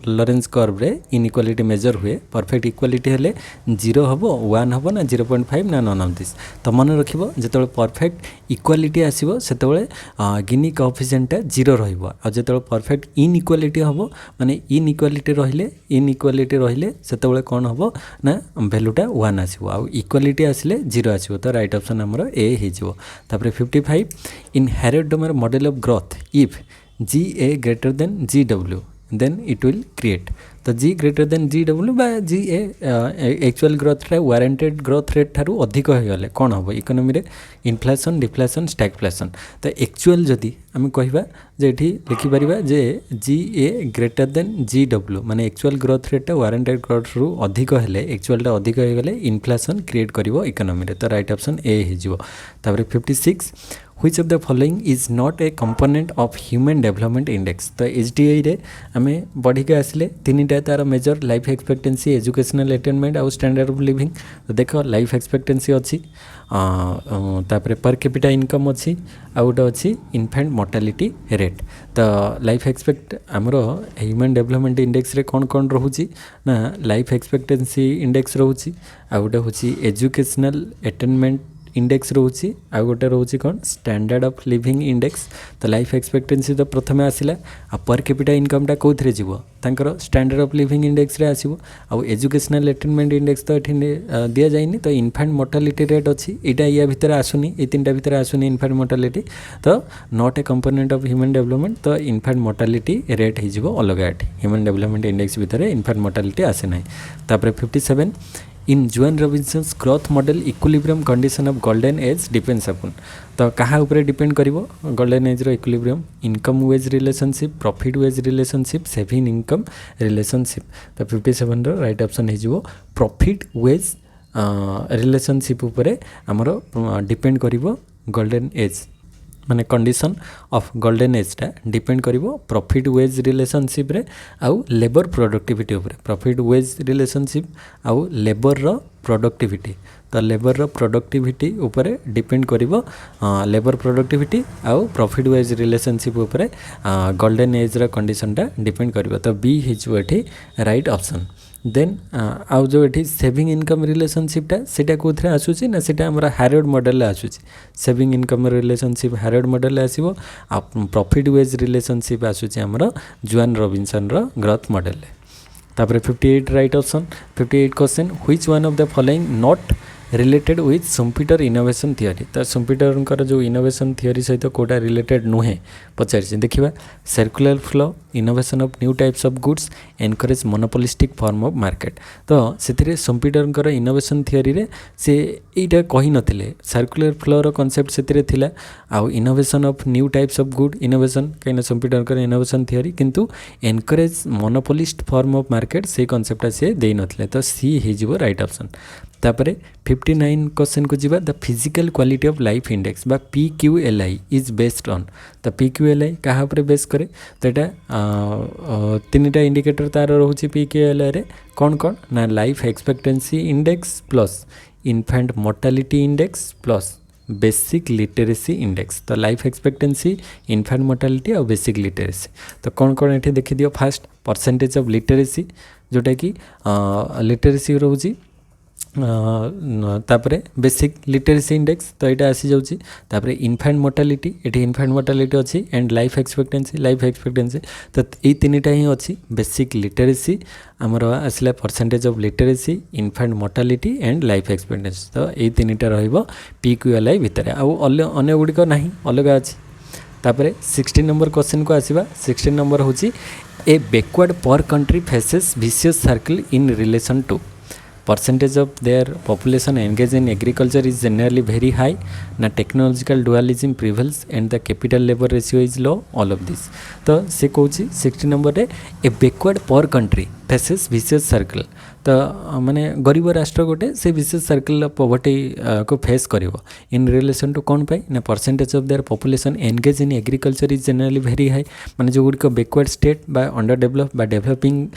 लॉरेंस कर्व रे इनइक्वालिटी मेजर हुए परफेक्ट इक्वालिटी हेले 0 हबो 1 हबो ना 0.5 ना नन ऑफ दिस। तो मन रखिबो जिते परफेक्ट इक्वालिटी आसीबो सेते गिनी कोएफिशिएंट 0 रहइबो आ जिते परफेक्ट इनइक्वालिटी हबो माने इनइक्वालिटी रहिले सेते कोन हबो ना वैल्यूटा 1 आसीबो आ इक्वालिटी आसिले 0 आसीबो। तो राइट ऑप्शन हमर ए हिजो। तापर 55 in Harrod Domar model of growth if G.A. Greater than G.W. Then it will create तो G greater than G W बा जी ए एक्चुअल ग्रोथ रे वारंटेड ग्रोथ रेट ठारू अधिक हो गले कौन हम इकोनॉमी रे इनफ्लेशन डिफ्लेशन स्टैगफ्लेशन तो एक्चुअल जदि आम कहवा जे एठी लिखि परिबा जे G A greater than G W माने actual growth rate warranted growth रु अधिक हेले एक्चुअलटा अधिक हो गले इनफ्लेशन क्रिएट करिवो इकोनॉमी रे तो राइट ऑप्शन ए हे जिवो तापर 56 which of the following is not a component of human development index तो HDI रे आमे बढ़ी के आसले तीनटा तार measure life expectancy educational attainment और स्टैंडर्ड ऑफ लिविंग तो देख लाइफ एक्सपेक्टेंसी अच्छी तापर पर कैपिटा इनकम अच्छी आ गोटे अच्छी इनफेंट मोर्टालिटी रेट तो लाइफ एक्सपेक्ट आमर ह्यूमन डेवलपमेंट इंडेक्स रे कौन कौन रोची ना लाइफ एक्सपेक्टेंसी इंडेक्स रोची आ गोटे हूँ एजुकेशनल अटेनमेंट इंडेक्स रोची आ गोटे रोची कौन स्टैंडर्ड ऑफ लिविंग इंडेक्स तो लाइफ एक्सपेक्टेंसी तो प्रथम आसला आ पर कैपिटा इनकमटा कौन जीव तांकर स्टैंडर्ड ऑफ लिविंग इंडेक्स रे आसीबो आ एजुकेशनल अटेनमेंट इंडेक्स तो एठी दिया जाइनी तो इनफेंट मोर्टालिटी रेट अच्छी एटा या भितर आसुनी ए तीनटा भितर आसुनी इनफेंट मोर्टालिटी तो not a component of human development तो इनफेंट मोर्टालिटी रेट हो जीवो अलग एठी ह्यूमन डेवलपमेंट इंडेक्स भितर इनफेंट मोर्टालिटी आसे नाही तापर 57 in Joan Robinson's growth model equilibrium condition of golden age depends upon तो कहा ऊपर डिपेंड करिवो गोल्डन एज रो equilibrium income wage relationship profit wage relationship saving income relationship तो 57 रो राइट ऑप्शन हे जिवो प्रॉफिट वेज रिलेशनशिप ऊपर हमरो डिपेंड करिवो गोल्डन एज माने कंडीशन ऑफ गोल्डन एजटा डिपेंड करिवो प्रॉफिट वेज रिलेशनशिप रे आउ लेबर प्रोडक्टिविटी ऊपर प्रॉफिट वेज रिलेशनशिप आउ लेबर रो प्रोडक्टिविटी तो लेबर रो प्रोडक्टिविटी ऊपर डिपेंड करिवो लेबर प्रोडक्टिविटी आउ प्रॉफिट वेज रिलेशनशिप ऊपर गोल्डन एज रो कंडीशनटा डिपेंड करिवो तो बी हिजो एठी राइट ऑप्शन देन आउ जो एठी सेविंग इनकम रिलेशनशिपटा सेटा कोथरे आसुची ना सेटा हमरा हैरोल्ड मॉडल आसुची saving income relationship Harrod model आसीबो आ प्रॉफिट वेज रिलेशनशिप आसुची हमरा जोएन रॉबिन्सन रो ग्रोथ मॉडल तापर 58 right option 58 question which one of the following not related with Schumpeter innovation theory तो सुम्पिटर जो इनोवेशन थियोरी सहित कोटा रिलेटेड नुहे पचार देखा circular flow innovation of new types of goods encourage monopolistic form of market तो से सुम्पिटर इनोवेशन थियोरी रे से यहीटा कही नथिले सर्कुलर फ्लो रो कॉन्सेप्ट से थिला आउ innovation of new types of good innovation कहीं सुम्पिटर इनोवेशन थियोरी किंतु encourage monopolist form of market से कॉन्सेप्ट से दे नथिले तो सी हो राइट ऑप्शन तापर 59 क्वेश्चन को जीवा the physical quality of life index बा PQLI इज बेस्ड ऑन तो PQLI कहाँ पर बेस करे तो यहाँ तीन टा इंडिकेटर तार रोचे PQLI रे कौन कौन ना life expectancy index plus infant mortality index plus basic literacy index तो लाइफ एक्सपेक्टेंसी इनफेंट मोर्टालिटी और बेसिक लिटरेसी तो कौन कौन ये देखी दियो फास्ट परसेंटेज ऑफ लिटरेसी जोटा कि लिटरेसी रोची तापरे बेसिक लिटरेसी इंडेक्स तो यहाँ आसी जाऊँगी तापर इनफेंट मोर्टालिटी ये इनफेंट मोर्टालिटी अच्छी एंड लाइफ एक्सपेक्टेंसी तो ये तीन टा ही अच्छी बेसिक लिटरेसी आमर आसला percentage of literacy infant mortality and life expectancy तो ये तीन टा रहिबो PQLI भितर आउ अन्य गुड़िक ना अलग अच्छी तापर 16 नंबर क्वेश्चन को आसवा 16 नंबर हूँ a backward poor country faces vicious circle in relation to percentage of their population engaged in agriculture is generally very high na technological dualism prevails and the capital labor ratio is low all of this तो से कौन 60 नंबर रे ए बैकवर्ड पर कंट्री फेसेस विशेष सर्कल तो माने गरीब राष्ट्र गोटे से विशेष सर्कल पॉवर्टी को फेस करिवो इन रिलेशन टू कौन पाई ना percentage of their population engage in agriculture is generally very high माने जो गुड़िक बैकवर्ड स्टेट बा अंडर डेवलप बा डेवलपिंग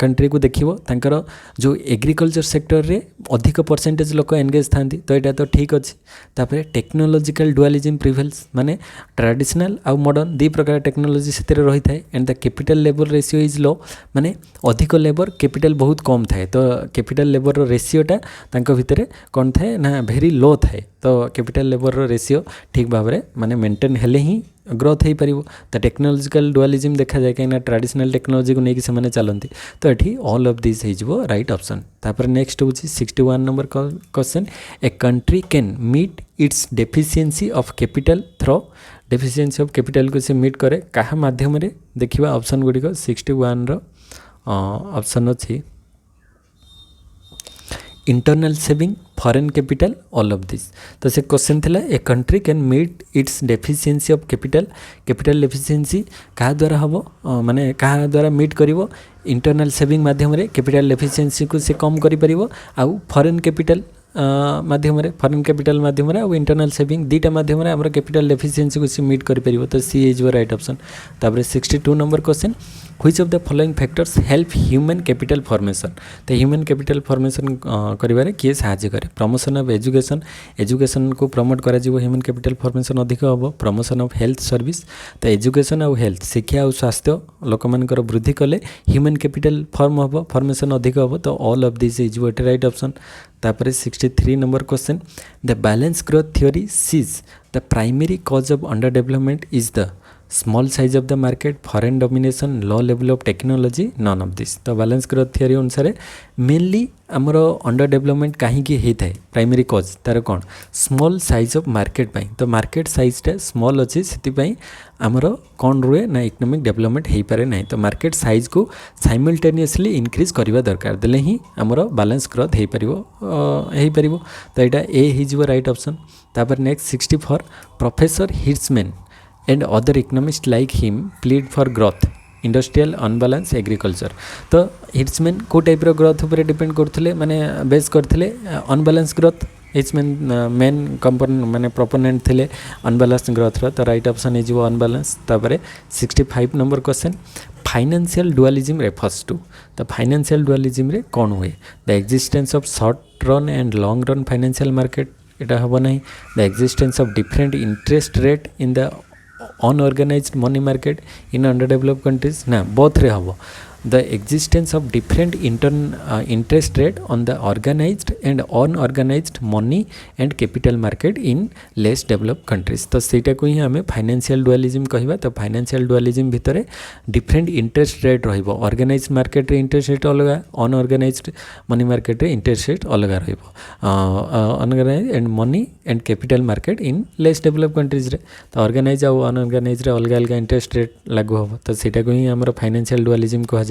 कंट्री को देखिवो तांकर जो एग्रीकल्चर सेक्टर रे अधिक परसेंटेज लोक एंगेज थांती तो यहाँ तो ठीक अच्छे तापर टेक्नोलॉजिकल डुअलिज्म प्रिवेल्स माने ट्रेडिशनल आउ मॉडर्न दी प्रकार टेक्नोलॉजी से रही थाए and the capital labour ratio is low माने अधिक लेबर कैपिटल बहुत कम थाए तो कैपिटल लेबर रेशियोटा तांको भितर कौन थाए ना भेरी लो थाए तो कैपिटल लेबर रेशियो ठीक भाव में माने मेंटेन हेले ही ग्रोथ हो पार तो टेक्नोलॉजिकल डुअलिज्म देखा जाए कहीं ट्रेडिशनल टेक्नोलॉजी को लेकिन चलती तो ये ऑल ऑफ दिस हो राइट ऑप्शन तापर नेक्स्ट हूँ 61 number question a country can meet its deficiency of capital through deficiency of capital को से मीट करे कहा माध्यम रे देखिबा ऑप्शन गुडी को 61 रो ऑप्शन अछि internal saving foreign capital all of this. तो से क्वेश्चन थिला a country can meet its deficiency of capital deficiency कहा द्वारा हबो माने कहा द्वारा मीट करिवो इंटरनल सेविंग माध्यम रे कैपिटल डेफिशिएंसी को से कम करि परिवो आउ फॉरेन कैपिटल माध्यम फॉरेन कैपिटल माध्यम और इंटरनल सेविंग दीटा माध्यम आम कैपिटल डेफिशिएंसी को सी मीट कर तो सी इज राइट ऑप्शन। तापर 62 number question which of the following factors help human capital formation. तो ह्यूमन कैपिटल फॉर्मेशन करिवारे किए साहाय्य करे प्रमोशन ऑफ एजुकेशन को प्रमोट करा जीवो ह्यूमन कैपिटल फॉर्मेशन अधिक हम प्रमोशन ऑफ हेल्थ सर्विस। तो एजुकेशन और हेल्थ शिक्षा और स्वास्थ्य लोक मानकर वृद्धि कले ह्यूमन कैपिटल फॉर्मेशन अधिक हम। तो all of this is what right option. तापर 63 number question the balance growth theory sees the primary cause of under development is the small size of the market foreign domination low level of technology none of this. तो बैलेंस ग्रोथ थ्योरी अनुसार मेनली आमर अंडर डेवलपमेंट कहीं होता है प्राइमरी कॉज तार कौन स्मॉल साइज ऑफ मार्केट पाई। तो मार्केट साइजटा स्मॉल अच्छे से आमर कौन रुए ना इकोनॉमिक डेवलपमेंट हो पारे ना। तो मार्केट साइज को साइमल्टेनियसली इंक्रीज करवा दरकार देले ही आमर बैलेंस ग्रोथ हो पार। तो यहाँ ए हो राइट ऑप्शन। तापर next 64 professor Hirschman and other economist like him plead for growth industrial unbalance agriculture. तो हिट्समैन को टाइप ग्रोथ उपर डिपेंड करते माने बेस करते अनबालांस ग्रोथ हिट्समैन मेन कंपोनेंट माने प्रोपोनेंट थे अनबालांस ग्रोथ रो। तो राइट ऑप्शन इज अनबालांस। तापर 65 number question financial dualism refers to. तो फाइनेंशियल डुअलिज्म रे कौन हुए the existence of short run and long run financial market एटा हम ना the existence of different interest rate in the unorganised money market in under developed countries ना बोथ रे हम the existence of different interest rate on the organised and unorganised money and capital market in less developed countries. तो सेटा को ही आम फाइनेंशियल डुअलिज्म कहबा। तो फाइनेंशियल डुअलिज्म भितर डिफरेंट इंटरेस्ट रेट रहिबो ऑर्गेनाइज्ड मार्केट रे इंटरेस्ट रेट अलग अनऑर्गेनाइज्ड मनी मार्केट रे इंटरेस्ट रेट अलग रहिबो unorganised and money and capital market in less developed countries रे। तो ऑर्गेनाइज और अनऑर्गेनाइज्ड रे अलग अलग इंटरेस्ट रेट लागू हम। तो सेटा को ही आमर फाइनेंशियल डुअलिज्म कह जाए।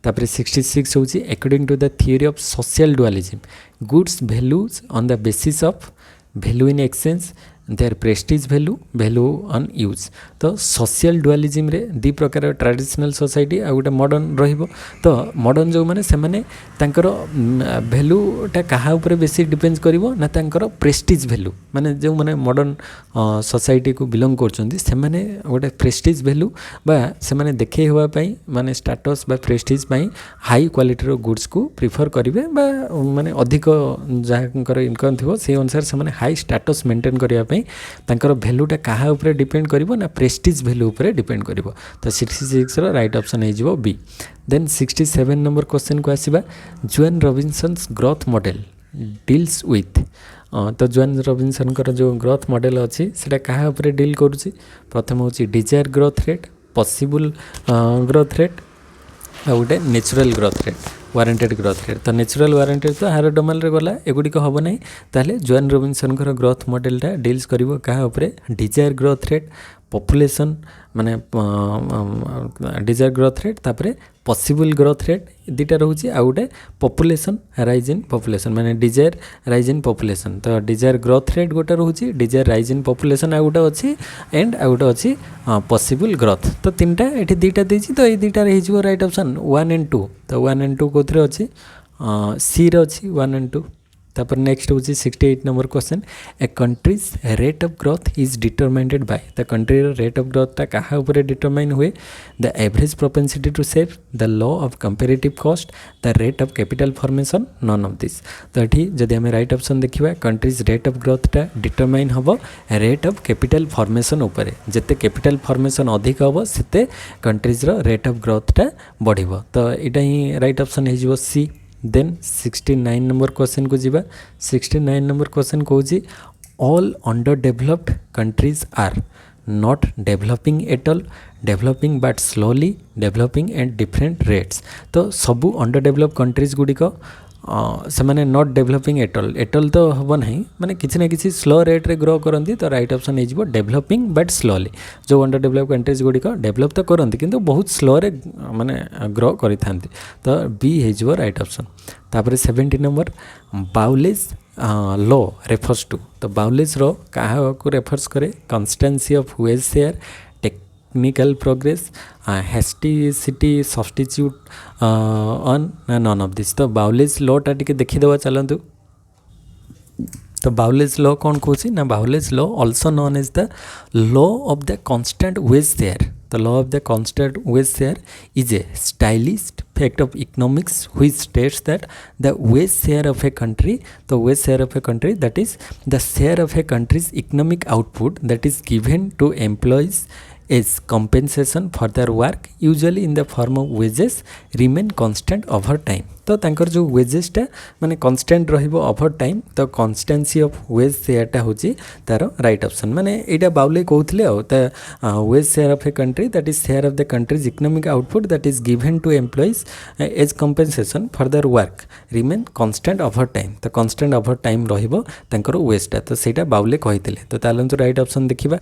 तापर 66 होची according to the theory of social dualism goods values on the basis of value in exchange their prestige value on use. तो सोशल डुअलिज्म रे दी प्रकार ट्रेडिशनल सोसाइटी आ गोटे मॉडर्न रहिबो। तो मॉडर्न जो माने से माने तांकर वैल्यूटा कहा ऊपर बेसी डिपेंड करिवो ना तांकर प्रेस्टीज वैल्यू माने जो माने मॉडर्न सोसाइटी को बिलोंग करचोंदी से माने गोटे प्रेस्टीज वैल्यू बा से माने देखे होवा पई माने स्टेटस बा प्रेस्टीज पई हाई क्वालिटी रो गुड्स को प्रिफर करिवे बा माने अधिक जाकर इनकम थिबो से अनुसार से माने हाई स्टेटस मेंटेन करिया तांकर वैल्यूटा कहा ऊपर डिपेंड करिवो ना प्रेस्टीज वैल्यू ऊपर डिपेंड करिवो। तो 66 रो राइट ऑप्शन हो बी। देन 67 नंबर क्वेश्चन को आसीबा Joan Robinson's growth model deals with. तो जोन रॉबिन्सन जो ग्रोथ मॉडल अच्छी से कहा ऊपर डील करुच्ची प्रथम हूँ desire growth rate possible growth rate आ गोटे natural growth rate warranted growth rate. तो नेचुरल वारंटेड तो हार डोमाल रे गला एगुड़िक हम ना ताले जोन रॉबिन्सन ग्रोथ मॉडलटा डील्स करिवो कहा ऊपर डिजायर ग्रोथ रेट पॉपुलेशन माने डिजायर ग्रोथ रेट तापरे पॉसिबल ग्रोथ रेट दीटा रोचे आ गोटे पॉपुलेशन राइज इन पॉपुलेशन माने डिजायर राइज इन पॉपुलेशन। तो डिजायर ग्रोथ रेट गोटे रोचे डिजायर राइज इन पॉपुलेशन आ गोटे अच्छी एंड आ गोटे अच्छी पॉसिबल ग्रोथ। तो तीनटा ये दीटा देछि। तो ये दीटा हो राइट ऑप्शन 1 एंड 2। तो 1 एंड 2 कोथरे अच्छी सी रे अच्छी 1 एंड 2। तापर नेक्स्ट हूँ 68 number question a country's rate of growth is determined by. The country rate of ग्रोथटा कहा ऊपर डिटरमाइन हुए the average propensity to save the law of comparative cost the rate of capital formation none of this. तो ये जदि आम राइट ऑप्शन देखा कंट्रीज रेट ऑफ ग्रोथटा डिटरमाइन हम रेट ऑफ कैपिटल फॉर्मेशन उपर जिते कैपिटल फॉर्मेशन अधिक हम से कंट्रीज रेट ऑफ ग्रोथटा बढ़िबो। तो यहाँ ही राइट ऑप्शन हो सी। देन 69 नंबर क्वेश्चन को जीवा। 69 नंबर क्वेश्चन कहूँ all under developed countries are not developing at all developing but slowly developing and different rates. तो सबू अंडर डेवलप कंट्रीज गुड़िक से मैंने नॉट डेभलपिंग एटल तो हम ना माने किसी ना किसी स्लो रेट रे ग्रो करती तो राइट ऑप्शन हो डेभलपिंग बट स्लोली जो अंडर डेभलप कंट्रीज गुड़िक डेभलप तो करती किंतु बहुत स्लो रे माने ग्रो करि थांती तो बी हो राइट ऑप्शन। तापर 70 number Bowley's law refers to तो बाउलेज लॉ क्या को रेफर्स करे constancy of wage share technical progress elasticity substitution none of this तो बाउलेज लॉ टा टिके देखीदेवा चलतु तो बाउलेज लॉ कौन कौन ना Bowley's law also known as the law of the constant wage share the law of the constant wage share is a stylized fact of economics which states that the wage share of a country the wage share of a country that is the share of a country's economic output that is given to employees as compensation for their work usually in the form of wages remain constant over time तो तांकर जो वेजेस टा माने कांस्टेंट रहिबो ओवर टाइम तो कन्स्टेंसी ऑफ वेज शेयरटा होची तार राइट ऑप्शन माने एटा बाउले कहउथले the wage share of a country that is share of the country's economic output that is given to employees as compensation for their work remain constant over time तो कांस्टेंट ओवर टाइम रहिबो तांकर वेजटा तो सेटा बाउले कहितले तो तालंतु राइट ऑप्शन देखिबा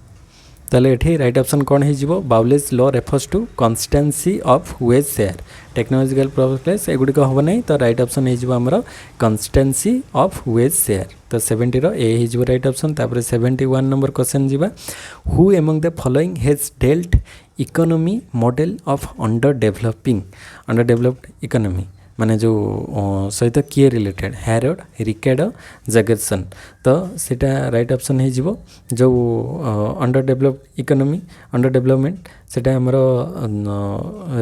ताले एठी राइट ऑप्शन कौन हो Bowley's law refers to constancy of wage share technological progress एगुड़ी हम ना तो राइट ऑप्शन होमर कन्स्टेंसी ऑफ वेज शेयर तो 70 ए हो राइट ऑप्शन तापर 71 नंबर क्वेश्चन जीवा who among the following has dealt economy model of underdeveloped economy माने जो सहित किए रिलेटेड हैरोड रिकार्डो जगर्सन तो सीटा राइट ऑप्शन हो जो under developed economy under development सेटा हमर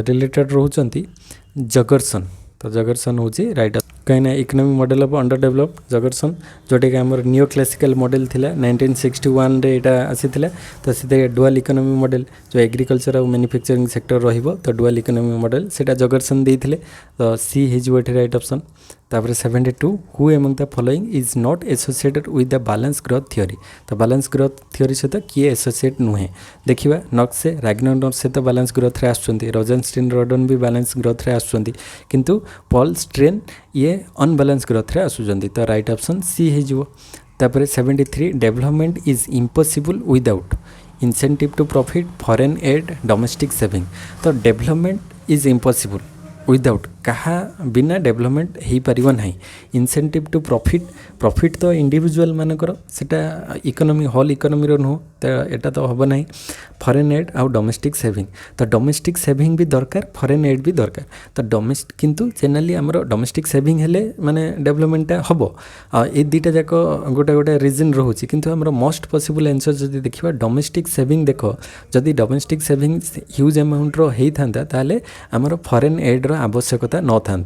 रिलेटेड रोचंती जगर्सन तो जगर्सन हूँ राइट कहीं economy model of underdevelop Jorgenson जोटा कि आम नियो क्लासिकल मॉडल थिला 1961 रे एटा आसीथिला तो से डुअल इकोनॉमी मॉडल जो एग्रीकल्चर और मैन्युफैक्चरिंग सेक्टर रहिबो तो डुअल इकोनॉमी मॉडल सेटा जगर्सन देथिले तो सी हिजो एठी राइट ऑप्शन तापर 72 who among the following is not associated with the balance growth theory तो बैलेंस ग्रोथ थ्योरी सहित किए एसोसिएट नुहे देखिबा नक्से राग्नर सहित बैलेंस ग्रोथ रे आसुचंती रोजनस्टीन रॉडन भी बैलेंस ग्रोथ रे आसुचंती किंतु पॉल स्ट्रेन ये अनबैलेंस ग्रोथ रे आसुचंती तो राइट ऑप्शन सी हिजो तापर 73 development is impossible without incentive to profit foreign aid domestic saving तो डेवलपमेंट इज इम्पॉसिबल विदाउट कहा बिना डेवलपमेंट हो पारिबो नाही इंसेंटिव टू प्रॉफिट तो इंडिविजुअल मानकर सेटा इकोनॉमी होल इकोनॉमी रो नुह तो एटा तो हम ना फॉरेन एड आउ डोमेस्टिक सेविंग तो डोमेस्टिक सेविंग भी दरकार फॉरेन एड भी दरकार तो डोमेस्टिक किंतु जनरली आमर डोमेस्टिक सेविंग हेले माने डेवलपमेंटा हम ए दुटा जाक गोटे गोटे रिजन रोचे किंतु आमर मोस्ट पॉसिबल आंसर जदि देखिबा डोमेस्टिक सेविंग देख जदि डोमेस्टिक सेविंग ह्यूज अमाउंट रो हेई थांता ताले आमर फॉरेन एड रो आवश्यकता न था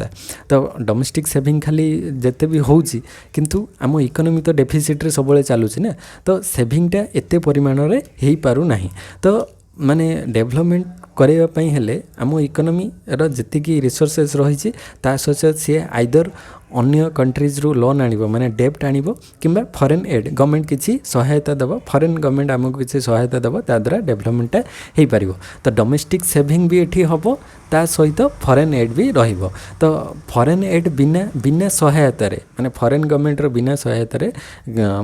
तो डोमेस्टिक सेविंग खाली जिते भी होची किंतु आम इकोनॉमी तो डेफिसिट रे सब चलुची ना तो सेविंगटा एते परिमाण रे हेई पारु नाही तो माने डेवलपमेंट करने हेले आम इकोनॉमी रो जतिकी रिसोर्सेस रही ता सहित सी आइदर अन्य कंट्रीज रू लोन आनिबो माने डेब्ट आनिबो किंबा फॉरेन एड गवर्नमेंट किसी सहायता देबो फॉरेन गवर्नमेंट आमको किसी सहायता देबो ता द्वारा डेवलपमेंटा हेई पारिबो तो डोमेस्टिक सेविंग भी एठी हबो ता सहित फॉरेन एड भी रहिबो तो फॉरेन एड बिना बिना सहायता रे माने फॉरेन गवर्नमेंट रो बिना सहायता रे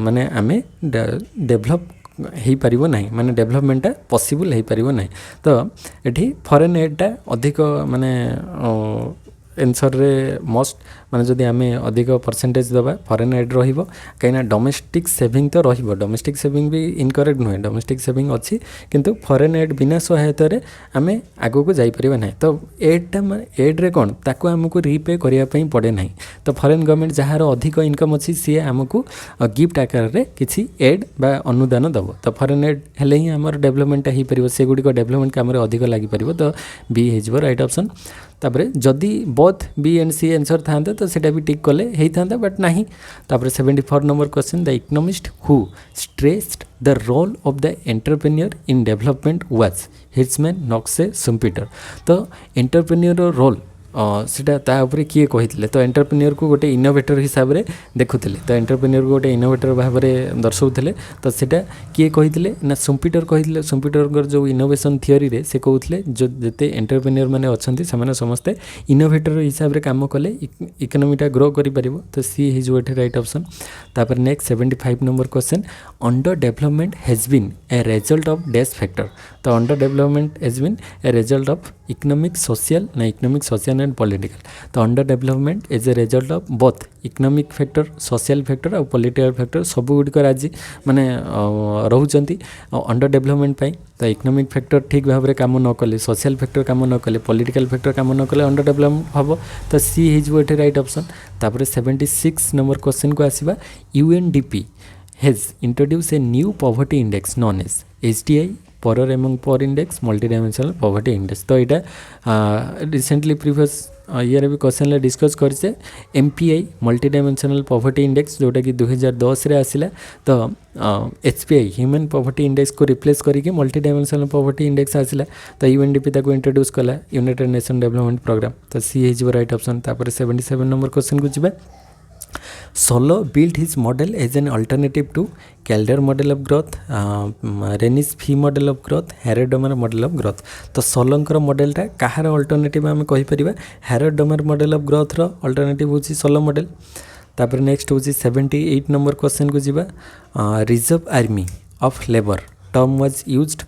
माने आमे डेवलप हो पारिबो नाही माने डेवलपमेंटा पॉसिबल हो पारिबो नाही तो एठी फॉरेन एडटा अधिक माने एनसर रे मोस्ट माने जदि आमे अधिक परसेंटेज दबा फॉरेन एड रहिबो कहीं डोमेस्टिक सेविंग तो रहिबो डोमेस्टिक सेविंग भी इनकरेक्ट नुहे डोमेस्टिक सेविंग अच्छी किंतु फॉरेन एड बिना सहायता रे आमे आगो को जाई परिबा नाही तो एडटा माने एड रे कोन ताको हमको रीपे करिया पई पड़े नाही तो फॉरेन गवर्नमेंट जहार अधिक इनकम अच्छी सी हमको गिफ्ट आकार रे किछि एड बा अनुदान दबो तो फॉरेन एड हेले ही हमर डेवलपमेंट ही परिबो से गुडी को डेवलपमेंट काम रे अधिक लागि परिबो तो बी हिजबो राइट ऑप्शन तापर जदि both B and C answer था तो सेटा भी टिक कले हेई था बट नहीं तापर 74 number question the economist who stressed the role of the entrepreneur in development was Hirschman Nurkse Schumpeter तो एंटरप्रेन्योर रोल सेटा ता ऊपर किए कही तो एंटरप्रेन्योर को गोटे इनोवेटर हिसाब से देखुले तो एंटरप्रेन्योर को गोटे इनोवेटर भाव में दर्शाऊले तो सेटा किए कही ना सुम्पिटर कही सुम्पिटर जो इनोवेशन थियोरी रे से कहते जो जिते एंटरप्रेन्योर मैंने अच्छा से समस्ते इनोवेटर हिसाब से काम कले इकोनॉमीटा ग्रो कर तो सी हो राइट ऑप्शन। तापर next 75 number question underdevelopment has been a result of dash factor तो underdevelopment has been a result of economic social ना इकोनॉमिक सोशल एंड पॉलिटिकल तो under development is a result of both economic factor social factor और पॉलिटिकल फैक्टर सब गुड़िक आज माने रोचंती अंडर डेवलपमेंट तो इकोनॉमिक फैक्टर ठीक भाव में काम न कले सोशल फैक्टर काम न कले पॉलिटिकल फैक्टर काम न कले अंडर डेवलपमेंट हम तो सी हो राइट ऑप्शन। तापर 76 नंबर क्वेश्चन को आसवा UNDP has introduce a new poverty index known as HDI poor among poor index multi dimensional poverty index तो यहाँ रिसेंटली प्रीवियस ईयर भी क्वेश्चन डिस्कस करचे MPI multi dimensional poverty index जोटा कि 2010 रे आसिला तो एचपीआई ह्यूमन पॉवर्टी इंडेक्स को रिप्लेस करके मल्टी डायमेंशनल पॉवर्टी इंडेक्स आसिला तो यूएनडीपी ताको इंट्रोड्यूस कला यूनाइटेड नेशन डेवलपमेंट प्रोग्राम तो सी हो राइट ऑप्शन। तापर 77 नंबर क्वेश्चन को जीवा Solow built his model as an alternative to Kaldor model of growth, Rennes Fee model of growth, Harrod-Domer model of growth तो सोलोंकर मॉडलटा कहार अल्टरनेटिव आम कहीपर Harrod-Domer model of growth रो अल्टरनेटिव हूँ सोलो मॉडल। तापर नेक्स्ट हूँ 78 नंबर क्वेश्चन को जीवा reserve army of labour term was used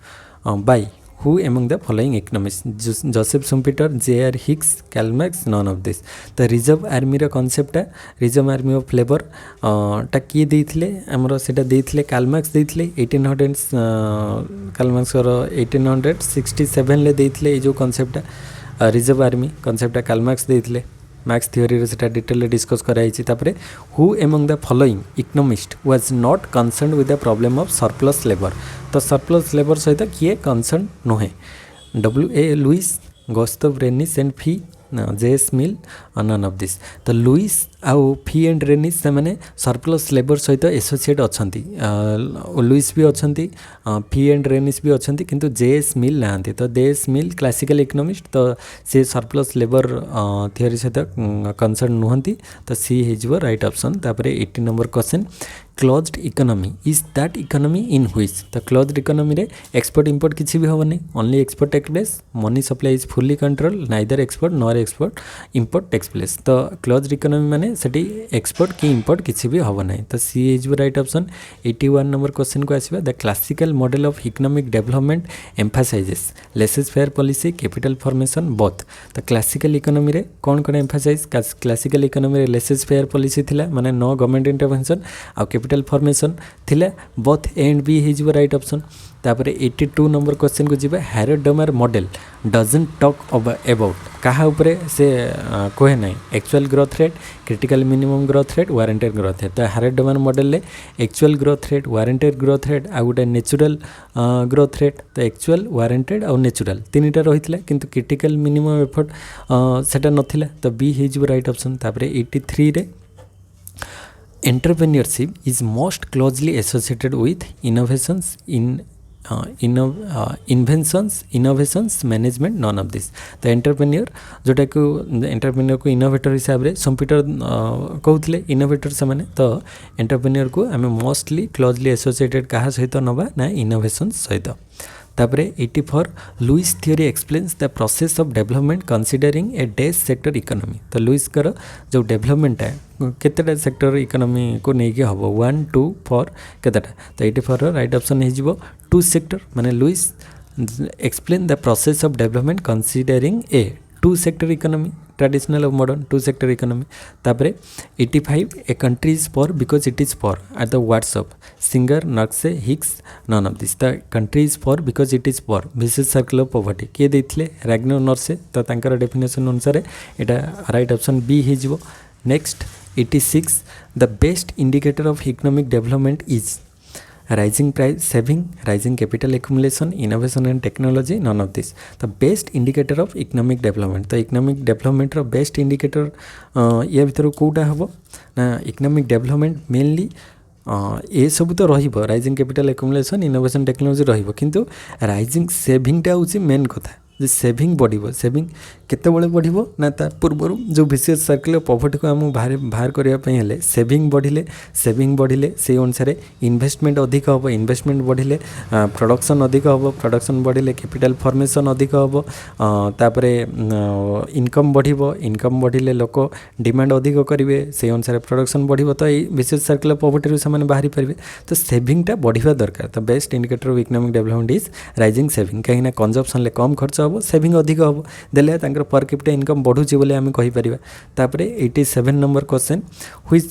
by who among the following economist Joseph Schumpeter J R. Hicks Karl Marx none of this तो रिजर्व आर्मी रो कॉन्सेप्टा रिजर्व आर्मी ऑफ लेबर टा किए देइथिले हमरो सेटा देइथिले कार्ल मार्क्स देइथिले 1800 कार्ल मार्क्स रो 1867 ले देइथिले जो कॉन्सेप्टा रिजर्व आर्मी कॉन्सेप्टा कार्ल मार्क्स देइथिले मैक्स थियोरी रे सेटा डिटेल डिस्कस कराई तापरे who among the following economist was not concerned with the problem of surplus labour तो सरप्लस लेबर सहित किए कंसर्न नुहे W.A. Lewis Gustav Ranis and Fei J S. Mill none of this तो लुइस आउ फी एंड रेनिस से मैंने सरप्लस लेबर सहित एसोसिएट अच्छा लुइस भी अच्छा फी एंड रेनिस भी अच्छा किंतु जे.एस. मिल ना तो जे.एस. मिल क्लासिकल इकोनॉमिस्ट तो सी सरप्लस लेबर थियोरी सहित कंसर्न नुहंती तो सी हो राइट ऑप्शन। तापर 80 number question closed economy is that economy in which तो क्लोज्ड इकोनॉमी रे एक्सपोर्ट इंपोर्ट किसी भी होनी only export take place money supply is fully control neither export nor export import takes place तो क्लोज्ड इकोनॉमी माने सेठी एक्सपोर्ट की इंपोर्ट किसी भी होव नहीं तो C is right option. 81 number question को आसवा the classical model of economic development emphasises laissez faire policy capital formation both तो क्लासिकल इकोनॉमी रे कौन कौन एम्फासाइज क्लासिकल इकोनॉमी रे लेसेस फेयर पॉलिसी थिला माने नो गवर्नमेंट इंटरवेंशन आ कैपिटल फॉर्मेशन थिला both A and B is right option. तापर 82 नंबर क्वेश्चन को जीवा Harrod-Domer model doesn't talk about कहा उपरे से कहे ना actual growth rate critical minimum growth rate warranted growth rate तो Harrod-Domer model actual growth rate warranted growth rate आ गोटे नेचुरल ग्रोथ रेट तो एक्चुअल वारंटेड और नेचुरल तीनटा रही किंतु क्रिटिकल मिनिमम एफर्ट सेटा नथिला तो बी हिज राइट ऑप्शन। तापर 83 रे entrepreneurship is most closely associated with innovations in innovations management none of this तो एंटरप्रेन्योर जोटा को एंटरप्रेन्योर को इनोवेटर हिसाब से शुम्पिटर कहते इनोवेटर से माने तो एंटरप्रेन्योर को आम मोस्टली क्लोजली एसोसिएटेड क्या सहित नवा ना इनोवेशंस सहित। तापर 84 Lewis theory explains the process of development considering a dash sector economy तो लुइस कर जो डेवलपमेंट है केतेटा सेक्टर इकोनॉमी को लेकिन हम 1 2 4 केतेटा तो 84 राइट ऑप्शन हो 2 सेक्टर माने Lewis explain the process of development considering a 2 sector economy traditional और मॉडर्न 2 सेक्टर इकोनॉमी। तापर 85 a country is poor because it is poor at the WhatsApp Singer Nurkse Hicks none of this the country is poor because it is poor vicious circle of poverty किए देते रैग्नो नर्से तो तांकर डेफिनेशन अनुसार यहाँ राइट ऑप्शन बी हो। Next 86 the best indicator of economic development is rising price saving rising capital accumulation innovation and technology none of this the best indicator of economic development तो इकोनॉमिक डेवलपमेंट रो बेस्ट इंडिकेटर या भीतर कोटा हम ना इकोनॉमिक डेवलपमेंट मेनली ये सब तो रहिबो rising capital accumulation innovation technology रहिबो किंतु राइजिंग सेविंगटा होची मेन कथा जे सेविंग बढ़िबो सेविंग केतेबेले बढ़िबो ना ता पूर्वरु जो विशेष सर्कल ऑफ पॉवर्टी को हम बाहर करिया पई हेले सेविंग बढ़िले से अनुसार इन्वेस्टमेंट अधिक हम इन्वेस्टमेंट बढ़िले प्रोडक्शन अधिक हम प्रोडक्शन बढ़िले कैपिटल फॉर्मेशन अधिक हम तापरे इनकम बढ़िले लोक डिमांड अधिक करेंगे से अनुसार प्रोडक्शन बढ़िबो तो ये विशेष सर्कल ऑफ पॉवर्टी से बाहरी पारे तो सेविंगटा बढ़िया दरकार तो best indicator of economic development is rising saving कहीं कंजप्शन कम खर्च हम सेविंग अधिक हम देले पर कैपिटा इनकम बढ़ुची बोले आम कहीपर तापर 87 number question which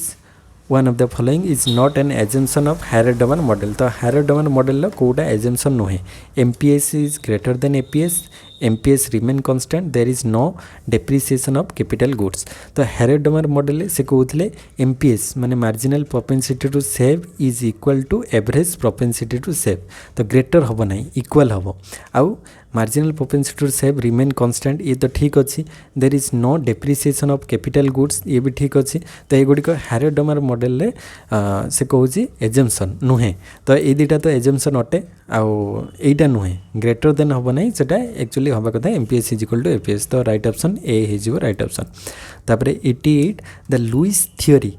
one of the following is not an assumption of Harrod Domar model तो हायर डोमेन मॉडल कोटा एजम्पशन नुहे MPS is greater than APS MPS remain constant there is no depreciation of capital goods तो हायर डोमेन मॉडल से कहते एमपीएस माने marginal propensity to save is equal to average propensity to save तो ग्रेटर हम ना इक्वल हम आउ marginal propensity to save remain constant ये तो ठीक अच्छी there is no depreciation of capital goods ये भी ठीक अच्छी तो ये गुड़िक हायर डोमेन मॉडल से कहूँ एजम्पशन नुहे तो ये दुटा तो एजम्पशन अटे आईटा नुहे ग्रेटर देन हम ना से एक्चुअली हवा कथा MPS is equal to APS तो राइट ऑप्शन ए हो राइट ऑप्शन तापर 88 the Lewis theory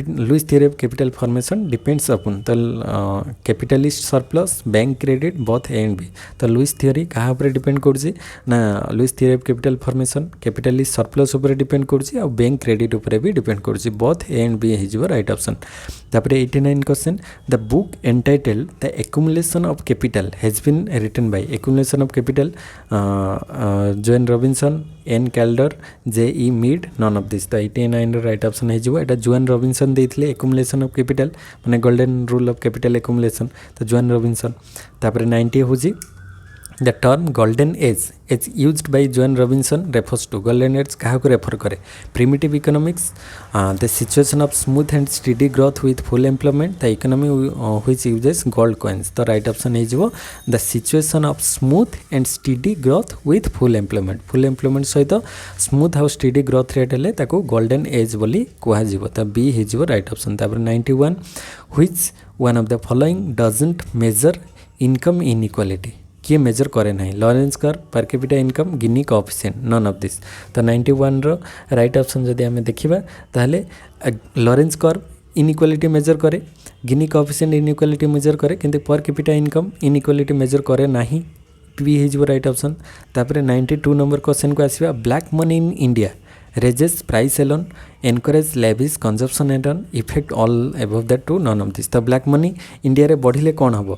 Lewis theory of capital formation depends upon तो capitalist surplus bank credit both A and B तो लुइस थियोरी क्या ऊपर डिपेंड करुँची ना Lewis theory of capital formation capitalist surplus ऊपर डिपेंड करुँची और बैंक क्रेडिट ऊपर भी डिपेंड करुँची बोथ ए एंड बी हो राइट ऑप्शन तापर 89 question the book entitled the accumulation of capital has been written by accumulation of capital Joan Robinson N Kaldor J Meade none of this तो 89 राइट ऑप्शन हो जोएन रॉबिन्सन देते एक्युमुलेशन ऑफ कैपिटल माने golden rule of capital accumulation तो जोएन रॉबिन्सन तापर 90 हो the term golden age used by Joan Robinson refers to golden age क्या रेफर करे primitive economics the situation of smooth and steady growth with full employment the economy which uses gold coins तो राइट ऑप्शन हो the situation of smooth and steady growth with full employment सहित स्मूथ आउ स्टीडी ग्रोथ रेट हेले ताको गोल्डन एज बोली कहुजिबो तो बी हो राइट ऑप्शन तापर 91 which one of the following doesn't measure income inequality किए मेजर करे ना Lorenz curve per capita income Gini coefficient none of this तो 91 रो राइट ऑप्शन जदि आम देखा ताहले लॉरेंस कर्व इनइक्वालिटी मेजर करे गिनी कोएफिशिएंट इनइक्वालिटी मेजर करे किंतु per capita income inequality major करे नाही पी हो राइट ऑप्शन तापर 92 नंबर क्वेश्चन को आसवा black money in India raises price alone encourage lavish consumption and effect all above that too none of this तो ब्लैक मनी इंडिया रे बढ़िले कौन हम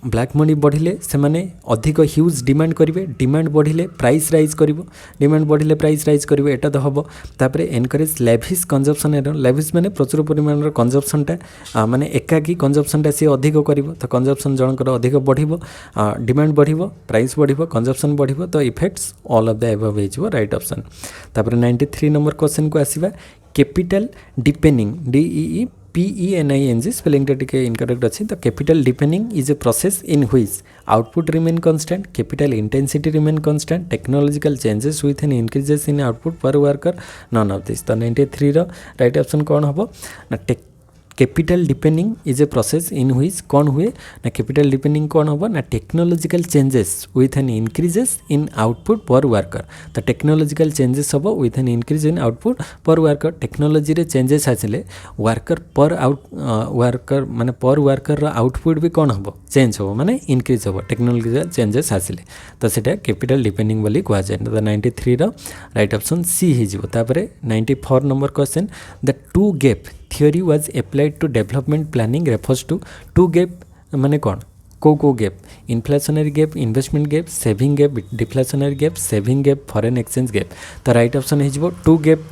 ब्लैक मनी बढ़िले से माने अधिक ह्यूज डिमांड करेंगे डिमांड बढ़िले प्राइस राइज कर डिमांड बढ़िले प्राइस राइज करेंगे एटा तो हम तापर encourage lavish consumption and lavish माने प्रचुर परिमाण कंजप्शनटा माने एकाकी कंजप्शनटा सी अधिक कर तो कंजप्शन जनकर अधिक बढ़िबो डिमांड बढ़िबो प्राइस बढ़िबो कंजप्शन बढ़िबो तो effects all of the above हो राइट ऑप्शन तापर 93 नंबर क्वेश्चन को आसीबा capital deepening D E E PENING spelling टे इनकरेक्ट अच्छी तो capital deepening is a process in which output remain constant capital intensity remain constant technological changes with an increases in output per worker none of this तो 93 रो राइट ऑप्शन कौन हम ना capital deepening is a process in which कौन हुए ना कैपिटल डिपेनिंग कौन हम ना technological changes with an increases in output per worker तो टेक्नोलॉजिकल चेंजेस हम with an increase in output per worker technology रे चेंजेस आसिले वर्कर पर वर्कर माने पर वर्कर आउटपुट भी कौन हम चेंज हम माने इंक्रीज हम टेक्नोलॉजिकल चेंजेस आसिले तो सेटा कैपिटल डिपेनिंग बोली कह जाए तो 93 रो राइट ऑप्शन सी हो तापर 94 number question the two gap theory was applied to development planning refers to two gap माने कौन को gap inflationary gap investment gap saving gap deflationary gap saving gap foreign exchange gap तो राइट ऑप्शन हो टू गैप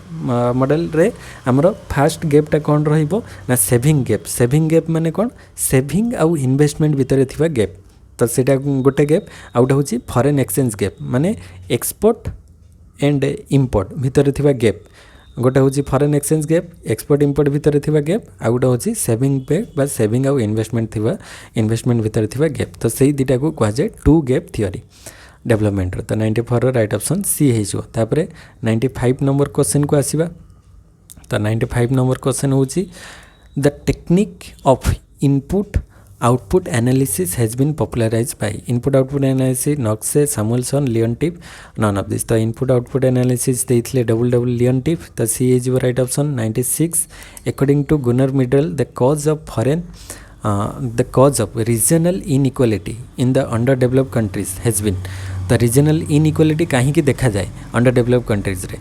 मॉडल रे हमरो फास्ट गैपटा कौन रहिबो ना सेविंग गैप माने कौन सेविंग आउ इन्वेस्टमेंट भितर थिबा गैप तो सेटा गोटे गैप आउटा होची फॉरेन एक्सचेंज गैप माने एक्सपोर्ट एंड इंपोर्ट भितर थिबा गैप गोटे हूँ foreign exchange gap export import भितर थिबा गैप आ गोटे हूँ सेविंग गैप बा सेविंग आउ इन्वेस्टमेंट थिबा इन्वेस्टमेंट भितर थिबा गैप तो सही दुटा को कह जाए टू गैप थियोरी डेवलपमेंट तो 94 रो राइट ऑप्शन सी हो तापर 95 नंबर क्वेश्चन को आसीबा तो 95 नंबर क्वेश्चन हूँ the technique of input output analysis has been popularised by input output analysis Nurkse Samuelson Leontief none of this. तो इनपुट आउटपुट एनालिसिस देइथिले डबल लियोनटिफ। तो C is your right option 96। According to Gunnar Myrdal the cause of regional inequality in the under developed countries has been. The regional inequality कहीं देखा जाए अंडर डेवलप्ड कंट्रीज रे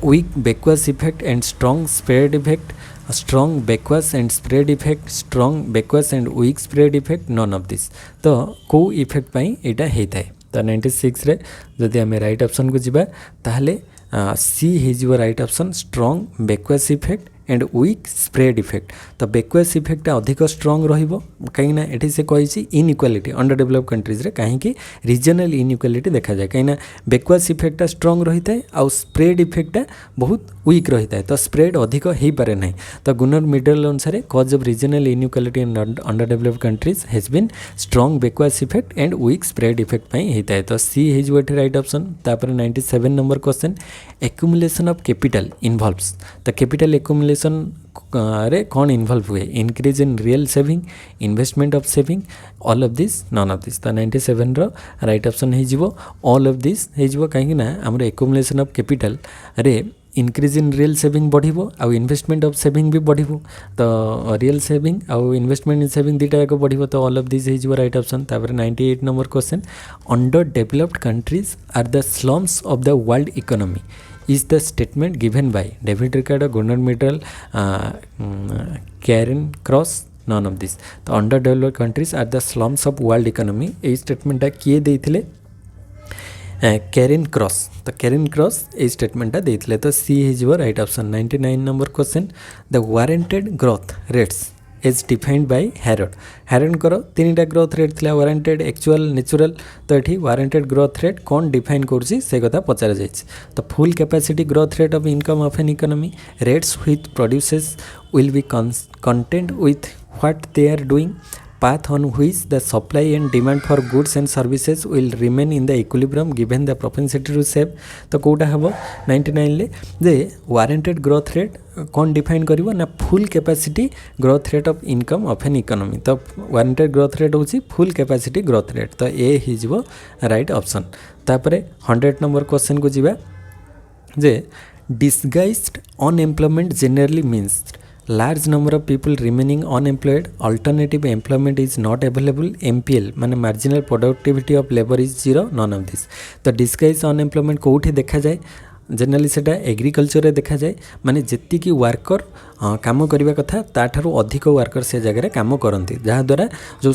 weak backwards effect and strong spread effect strong backwards and spread effect strong backwards and weak spread effect none of this. तो कौ इफेक्ट पाई एटा होता है। तो 96 रे जदि आम राइट ऑप्शन को जीवा ताहले सी हो right option strong backwards effect and weak spread effect. तो बैकवर्ड्स इफेक्ट अधिक स्ट्रॉन्ग रहिबो कहीं एठी से कही इनइक्वालिटी अंडर डेवलप्ड कंट्रीज रे कहीं रीजनल इनइक्वालिटी देखा जाए कहीं बैकवर्ड्स इफेक्ट स्ट्रॉन्ग रही है आउ स्प्रेड इफेक्ट बहुत वीक रही है। तो स्प्रेड अधिक हो पारे ना। तो गुनर मिडल अनुसार cause of regional inequality in under developed countries has been strong backwards effect and weak spread effect पाई होता है। तो सी हो राइट ऑप्शन। तापर 97 number question accumulation of capital involves. तो कैपिटल एक्युमुलेशन रे कौन इन्वॉल्व हुए increase in real saving investment of saving all of this none of this. तो 97 रो राइट ऑप्शन हो ऑल ऑफ दिस हो कहीं आम एक्युमुलेशन ऑफ कैपिटल रे इंक्रीज इन रियल सेविंग बढ़िबो आउ इन्वेस्टमेंट ऑफ सेविंग भी बढ़िबो। तो रियल सेविंग आउ इन्वेस्टमेंट इन सेविंग दुटा जाक बढ़िबो। तो ऑल ऑफ दिस हो राइट ऑप्शन। तापर 98 number question under developed countries are the slums of the world economy is the statement given by David Ricardo, Gunnar Myrdal, Karen Cross none of this। तो under developed countries are the slums of world economy ये स्टेटमेंटा किए देइथिले कैरिन क्रॉस। तो कैरिन क्रॉस ये स्टेटमेंटा देइथिले। तो सी हो right option. 99 number question the warranted growth rates as defined by Harrod. Harrod कर तीन ग्रोथ रेट थिला वारंटेड एक्चुअल नेचुरल। तो ये वारंटेड ग्रोथ रेट कौन डिफाइन करुँची से कथा पचार जाए। तो full capacity growth rate of income of N economy rates which produces will be content with what they are doing path on which the supply and demand for goods and services will remain in the equilibrium given the propensity to save। तो कोटा हम 99 ले जे वारंटेड ग्रोथ रेट कौन डिफाइन करिवो ना full capacity growth rate of income of an economy. तो वारंटेड ग्रोथ रेट होची फुल कैपेसिटी ग्रोथ रेट। तो ए हिजबो राइट ऑप्शन। तापरे 100 नंबर क्वेश्चन को जीवा जे disguised unemployment generally means large number of people remaining unemployed alternative employment is not available MPL माने marginal productivity of labor is zero none of this। तो disguise unemployment कोठी देखा जाए जनरली सेटा एग्रीकल्चर देखा जाए माने जेति की वर्कर काम करने कथा ताठारु अधिक वर्कर से जगह काम करती जहाँद्वारा जो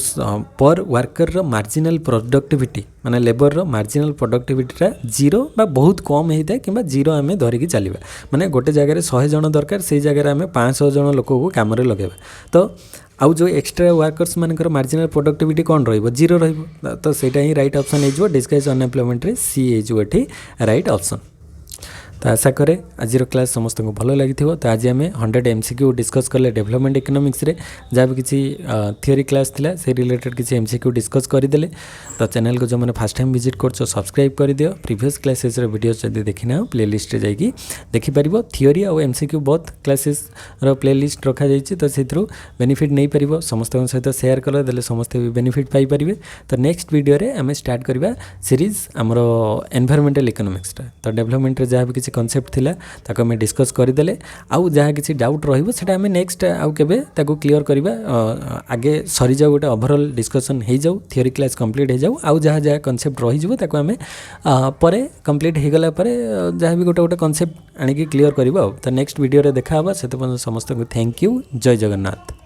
पर वर्कर रो मार्जिनल प्रोडक्टिविटी माने लेबर रो मार्जिनल प्रोडक्टिविटीटा जीरो बा बहुत कम होता है कि जीरो आम धरिकी चलवा माने गोटे जगह 100 जन दरकार से जगह आम 500 जन लोक को कम लगेगा। तो आउ जो एक्सट्रा वर्कर्स मानकर मार्जिनल प्रोडक्टिविटी कौन रहिबो जीरो रहिबो। तो सेटा ही राइट ऑप्शन हो डिस्गाइज अनएम्प्लॉयमेंट रे सी हो राइट ऑप्शन। तो आशा करे आज क्लास समस्त को भल लगी। तो आज आम 100 MCQ डिस्कस कले डेवलपमेंट इकोनॉमिक्स रे जहाँ भी किसी थियोरी क्लास थिला से रिलेटेड किसी MCQ डिस्कस करदेले। तो चैनल को जो मैंने फर्स्ट टाइम विजिट कर सब्सक्राइब कर दियो। प्रीवियस क्लासेस वीडियोस जब देखना प्लेलिस्ट जाइए देखिपर थियोरी और MCQ बहुत क्लासेस प्लेलिस्ट रखा जाइए। तो से बेनिफिट नहीं पार समस्त सहित सेयार कले देले समस्ते भी बेनिफिट पाइपर। तो नेक्स्ट वीडियो रे आम स्टार्ट करवा सीरीज आमर एनवायरमेंटल इकोनॉमिक्स। तो डेवलपमेंट जहाँ भी किसी कॉन्सेप्ट थिला ताको हमें डिस्कस करदेले आउ जहाँ किसी डाउट रहिबो सेटा हमें नेक्स्ट आउ केबे ताको क्लियर करबा आगे सरी जाऊ गोटे ओवरऑल डिस्कशन हो जाऊ थियोरी क्लास कंप्लीट हो जाऊ आउ जहाँ जहाँ कॉन्सेप्ट रही जिवो ताको हमें परे कंप्लीट हो गला परे जहाँ भी गोटे गोटे कॉन्सेप्ट आनिकी क्लियर करबा। तो नेक्स्ट वीडियो रे देखा हबा से समस्त को थैंक यू। जय जगन्नाथ।